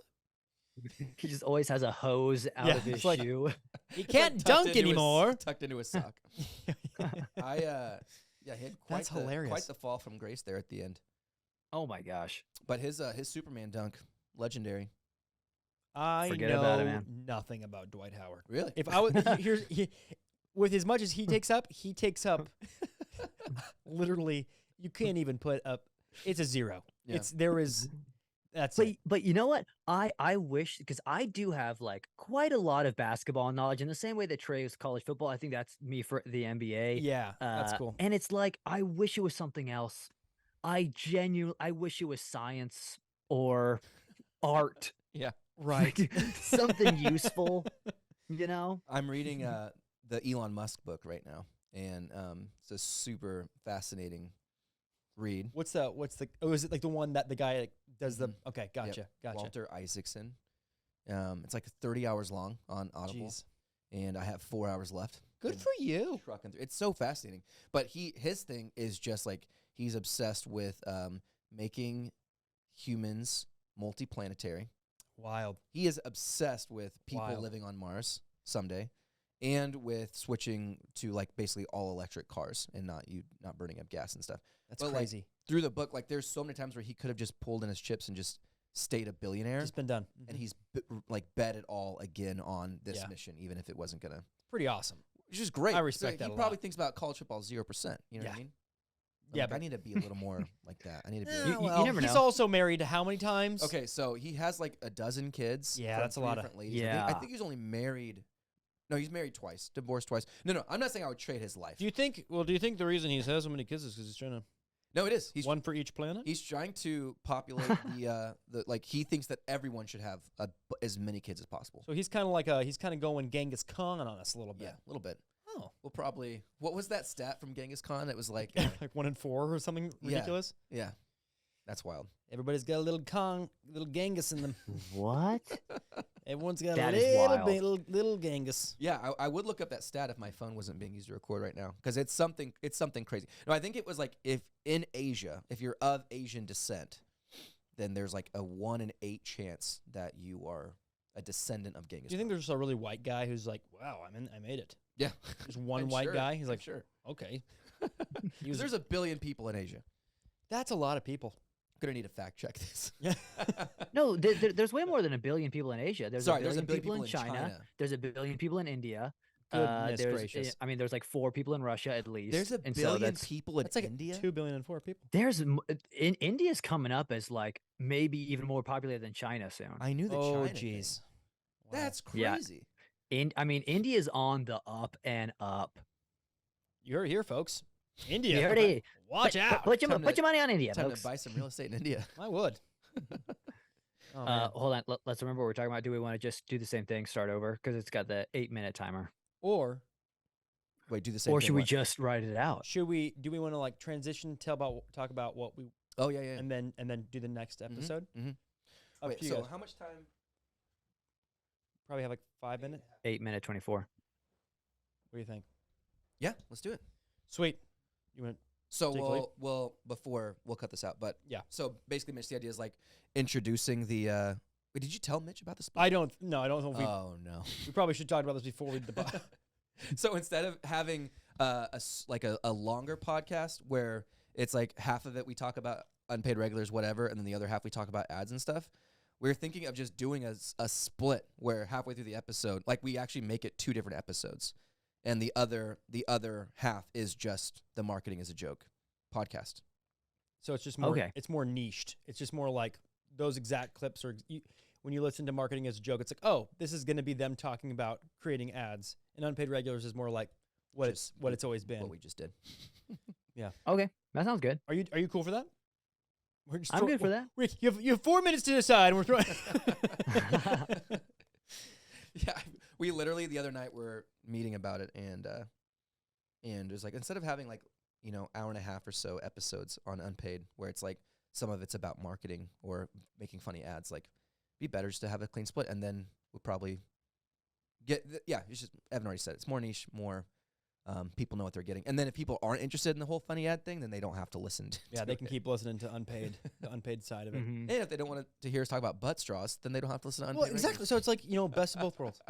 Speaker 3: He just always has a hose out of his shoe.
Speaker 1: He can't dunk anymore.
Speaker 2: Tucked into his sock. Yeah, he had quite the fall from grace there at the end.
Speaker 3: Oh my gosh!
Speaker 2: But his Superman dunk, legendary.
Speaker 1: I know nothing about Dwight Howard.
Speaker 2: Really?
Speaker 1: If I was with as much as he takes up, literally. You can't even put up. It's a 0.
Speaker 2: Yeah.
Speaker 1: That's
Speaker 3: it. But you know what? I wish, because I do have like quite a lot of basketball knowledge in the same way that Trey is college football. I think that's me for the NBA.
Speaker 1: Yeah, that's cool.
Speaker 3: And it's like, I wish it was something else. I wish it was science or art.
Speaker 2: Yeah.
Speaker 1: Right.
Speaker 3: Something useful,
Speaker 2: I'm reading the Elon Musk book right now, and it's a super fascinating read.
Speaker 1: Is it like the one that the guy does the okay, gotcha.
Speaker 2: Walter Isaacson. It's like 30 hours long on Audible.
Speaker 1: Jeez.
Speaker 2: And I have 4 hours left.
Speaker 1: Good for you.
Speaker 2: Trucking through. It's so fascinating. But his thing is just like he's obsessed with making humans multiplanetary.
Speaker 1: Wild.
Speaker 2: He is obsessed with people living on Mars someday, and with switching to like basically all electric cars and not burning up gas and stuff.
Speaker 1: That's crazy.
Speaker 2: Like, through the book, like there's so many times where he could have just pulled in his chips and just stayed a billionaire.
Speaker 1: Just been done.
Speaker 2: And he's bet it all again on this mission, even if it wasn't gonna.
Speaker 1: Pretty awesome.
Speaker 2: Which is great.
Speaker 1: I respect that a lot.
Speaker 2: He probably thinks about college football 0%. You know what I mean?
Speaker 1: Yeah,
Speaker 2: I need to be a little more like that. I need to be.
Speaker 3: You never know.
Speaker 1: He's also married to how many times?
Speaker 2: Okay, so he has like a dozen kids.
Speaker 1: Yeah, that's a lot of
Speaker 2: ladies.
Speaker 3: Yeah,
Speaker 2: I think he's only married. No, he's married twice, divorced twice. No, I'm not saying I would trade his life.
Speaker 1: Do you think the reason he has so many kids is because he's trying to?
Speaker 2: No, it is. He's
Speaker 1: one for each planet.
Speaker 2: He's trying to populate the like he thinks that everyone should have as many kids as possible.
Speaker 1: So he's kind of going Genghis Khan on us a little bit.
Speaker 2: Yeah, a little bit.
Speaker 1: Oh,
Speaker 2: we'll probably. What was that stat from Genghis Khan? It was like
Speaker 1: like 1 in 4 or something ridiculous.
Speaker 2: Yeah, that's wild.
Speaker 1: Everybody's got a little Genghis in them.
Speaker 3: What?
Speaker 1: Everyone's got
Speaker 3: that
Speaker 1: a little Genghis.
Speaker 2: Yeah, I would look up that stat if my phone wasn't being used to record right now, because it's something crazy. No, I think it was like if in Asia, if you're of Asian descent, then there's like a 1 in 8 chance that you are a descendant of Genghis.
Speaker 1: Do you think there's just a really white guy who's like, wow, I made it?
Speaker 2: Yeah,
Speaker 1: there's one white guy. He's like,
Speaker 2: sure,
Speaker 1: okay.
Speaker 2: There's 1 billion people in Asia.
Speaker 1: That's a lot of people.
Speaker 2: Gonna need to fact check this.
Speaker 3: No, there's way more than 1 billion people in Asia. There's a billion
Speaker 2: people
Speaker 3: in China. There's 1 billion people in India.
Speaker 1: Goodness gracious!
Speaker 3: I mean, there's like 4 people in Russia at least.
Speaker 2: There's 1 billion people in India.
Speaker 1: 2 billion and 4 people.
Speaker 3: India's coming up as like maybe even more popular than China soon.
Speaker 2: I knew the China.
Speaker 1: Oh, jeez,
Speaker 2: wow. That's crazy.
Speaker 3: Yeah. India's on the up and up.
Speaker 1: You heard it here, folks. India.
Speaker 3: You already
Speaker 1: watch out.
Speaker 3: Put your money on India,
Speaker 2: Time
Speaker 3: folks.
Speaker 2: to buy some real estate in India.
Speaker 1: I would.
Speaker 3: Hold on. Let's remember what we're talking about. Do we want to just do the same thing, start over? Because it's got the 8-minute timer.
Speaker 1: Or
Speaker 2: wait, do the same.
Speaker 3: Or
Speaker 2: thing,
Speaker 3: should we just write it out?
Speaker 1: Do we want to like transition, talk about what we?
Speaker 2: Oh yeah.
Speaker 1: And then do the next episode.
Speaker 2: Mm-hmm.
Speaker 1: Up
Speaker 2: Wait,
Speaker 1: to you
Speaker 2: so
Speaker 1: guys.
Speaker 2: how much time?
Speaker 1: probably have like 5 minutes.
Speaker 3: 8-minute 24.
Speaker 1: What do you think?
Speaker 2: Yeah, let's do it.
Speaker 1: Sweet. You want?
Speaker 2: So we'll cut this out. But
Speaker 1: yeah.
Speaker 2: So basically, Mitch, the idea is like introducing the. Wait, did you tell Mitch about this?
Speaker 1: I don't know. If we.
Speaker 2: Oh no.
Speaker 1: We probably should talk about this before we debate.
Speaker 2: So instead of having a longer podcast where it's like half of it we talk about unpaid regulars, whatever, and then the other half we talk about ads and stuff, we're thinking of just doing a split where halfway through the episode, like we actually make it 2 different episodes, and the other half is just the Marketing as a Joke podcast.
Speaker 1: So it's just more. Okay. It's more niched. It's just more like those exact clips are. When you listen to Marketing as a Joke, it's like, oh, this is going to be them talking about creating ads. And Unpaid Regulars is more like what it's always been.
Speaker 2: What we just did.
Speaker 1: Yeah.
Speaker 3: Okay, that sounds good.
Speaker 1: Are you cool for that?
Speaker 3: I'm good for that.
Speaker 1: You have 4 minutes to decide. And we're throwing.
Speaker 2: Yeah, we literally the other night were meeting about it, and it was like instead of having like hour and a half or so episodes on Unpaid, where it's like some of it's about marketing or making funny ads, like be better just to have a clean split, and then we'll probably get it's just Evan already said it's more niche, more people know what they're getting, and then if people aren't interested in the whole funny ad thing, then they don't have to listen to
Speaker 1: they can keep listening to Unpaid, the Unpaid side of it.
Speaker 2: And if they don't want to hear us talk about butt straws, then they don't have to listen to Unpaid.
Speaker 1: Well, exactly. So it's like best of both worlds.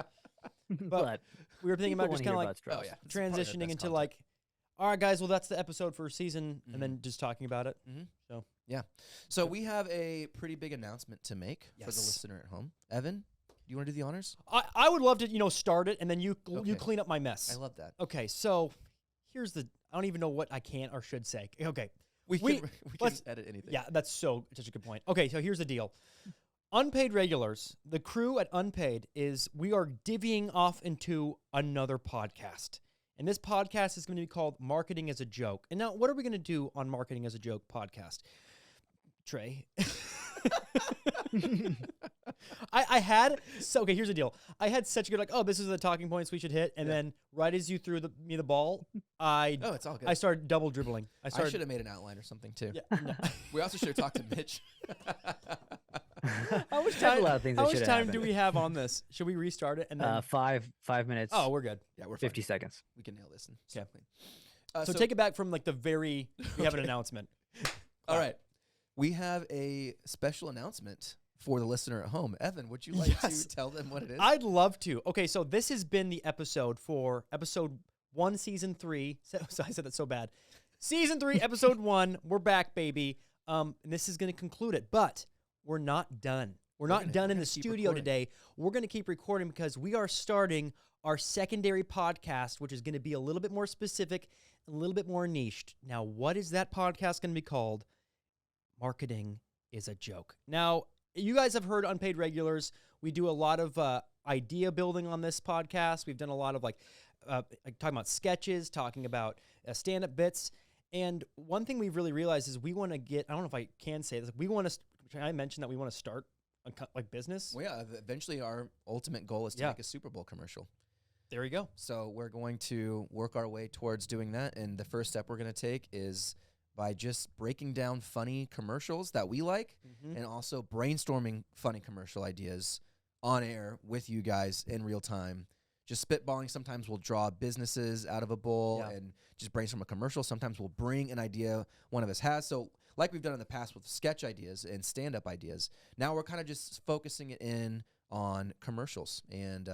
Speaker 1: But we were thinking about just kind of like transitioning into like, all right, guys, well, that's the episode for season, and then just talking about it. So
Speaker 2: So we have a pretty big announcement to make for the listener at home. Evan, do you want to do the honors?
Speaker 1: I would love to, start it, and then you clean up my mess.
Speaker 2: I love that.
Speaker 1: Okay, so here's I don't even know what I can or should say. Okay.
Speaker 2: We can edit anything.
Speaker 1: Yeah, that's such a good point. Okay, so here's the deal. Unpaid Regulars, the crew at Unpaid we are divvying off into another podcast. And this podcast is going to be called Marketing as a Joke. And now, what are we going to do on Marketing as a Joke podcast? Trey. Okay, here's the deal. I had such a good, this is the talking points we should hit. And then right as you threw me the ball,
Speaker 2: it's all good.
Speaker 1: I started double dribbling.
Speaker 2: I should have made an outline or something too.
Speaker 1: Yeah, no.
Speaker 2: We also should have talked to Mitch.
Speaker 1: How much time do we have on this? Should we restart it? And then
Speaker 3: 5 minutes.
Speaker 1: Oh, we're good.
Speaker 2: Yeah, we're
Speaker 3: 50 seconds.
Speaker 2: We can nail this.
Speaker 1: So take it back from like we have an announcement.
Speaker 2: All right. We have a special announcement for the listener at home. Evan, would you like to tell them what it is?
Speaker 1: I'd love to. Okay, so this has been the episode for episode 1, season 3. So I said that so bad. Season 3, episode 1. We're back, baby. And this is going to conclude it, but we're not done. We're not done in the studio today. We're going to keep recording because we are starting our secondary podcast, which is going to be a little bit more specific, a little bit more niched. Now, what is that podcast going to be called? Marketing is a Joke. Now, you guys have heard Unpaid Regulars. We do a lot of idea building on this podcast. We've done a lot of talking about sketches, talking about stand-up bits. And one thing we've really realized is we want to get, I don't know if I can say this, I mentioned that we want to start a business.
Speaker 2: Well, yeah, eventually our ultimate goal is to make a Super Bowl commercial.
Speaker 1: There you go.
Speaker 2: So we're going to work our way towards doing that. And the first step we're going to take is by just breaking down funny commercials that we like and also brainstorming funny commercial ideas on air with you guys in real time. Just spitballing. Sometimes we'll draw businesses out of a bowl and just brainstorm a commercial. Sometimes we'll bring an idea one of us has. So like we've done in the past with sketch ideas and stand-up ideas, now we're kind of just focusing it in on commercials. And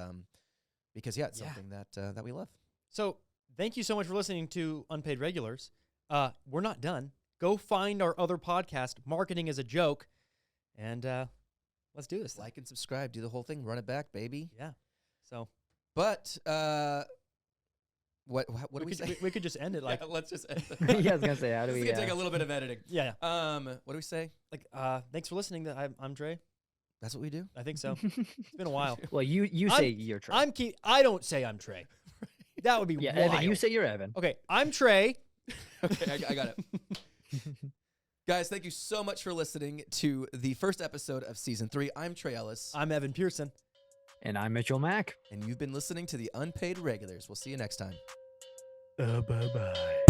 Speaker 2: because, it's something that we love.
Speaker 1: So thank you so much for listening to Unpaid Regulars. We're not done. Go find our other podcast, Marketing is a Joke, and let's do this.
Speaker 2: Like and subscribe. Do the whole thing. Run it back, baby.
Speaker 1: Yeah. So,
Speaker 2: but what do we say?
Speaker 1: We could just end it like.
Speaker 2: Let's just end it.
Speaker 3: I was gonna say, how do we?
Speaker 2: It's gonna take a little bit of editing.
Speaker 1: Yeah.
Speaker 2: What do we say?
Speaker 1: Thanks for listening. I'm Trey.
Speaker 2: That's what we do.
Speaker 1: I think so. It's been a while.
Speaker 3: Well, you say you're Trey.
Speaker 1: I don't say I'm Trey. That would be wild.
Speaker 3: Evan, you say you're Evan.
Speaker 1: Okay, I'm Trey.
Speaker 2: Okay, I got it. Guys, thank you so much for listening to the first episode of Season 3. I'm Trey Ellis.
Speaker 1: I'm Evan Pearson.
Speaker 3: And I'm Mitchell Mack.
Speaker 2: And you've been listening to the Unpaid Regulars. We'll see you next time.
Speaker 3: Bye-bye.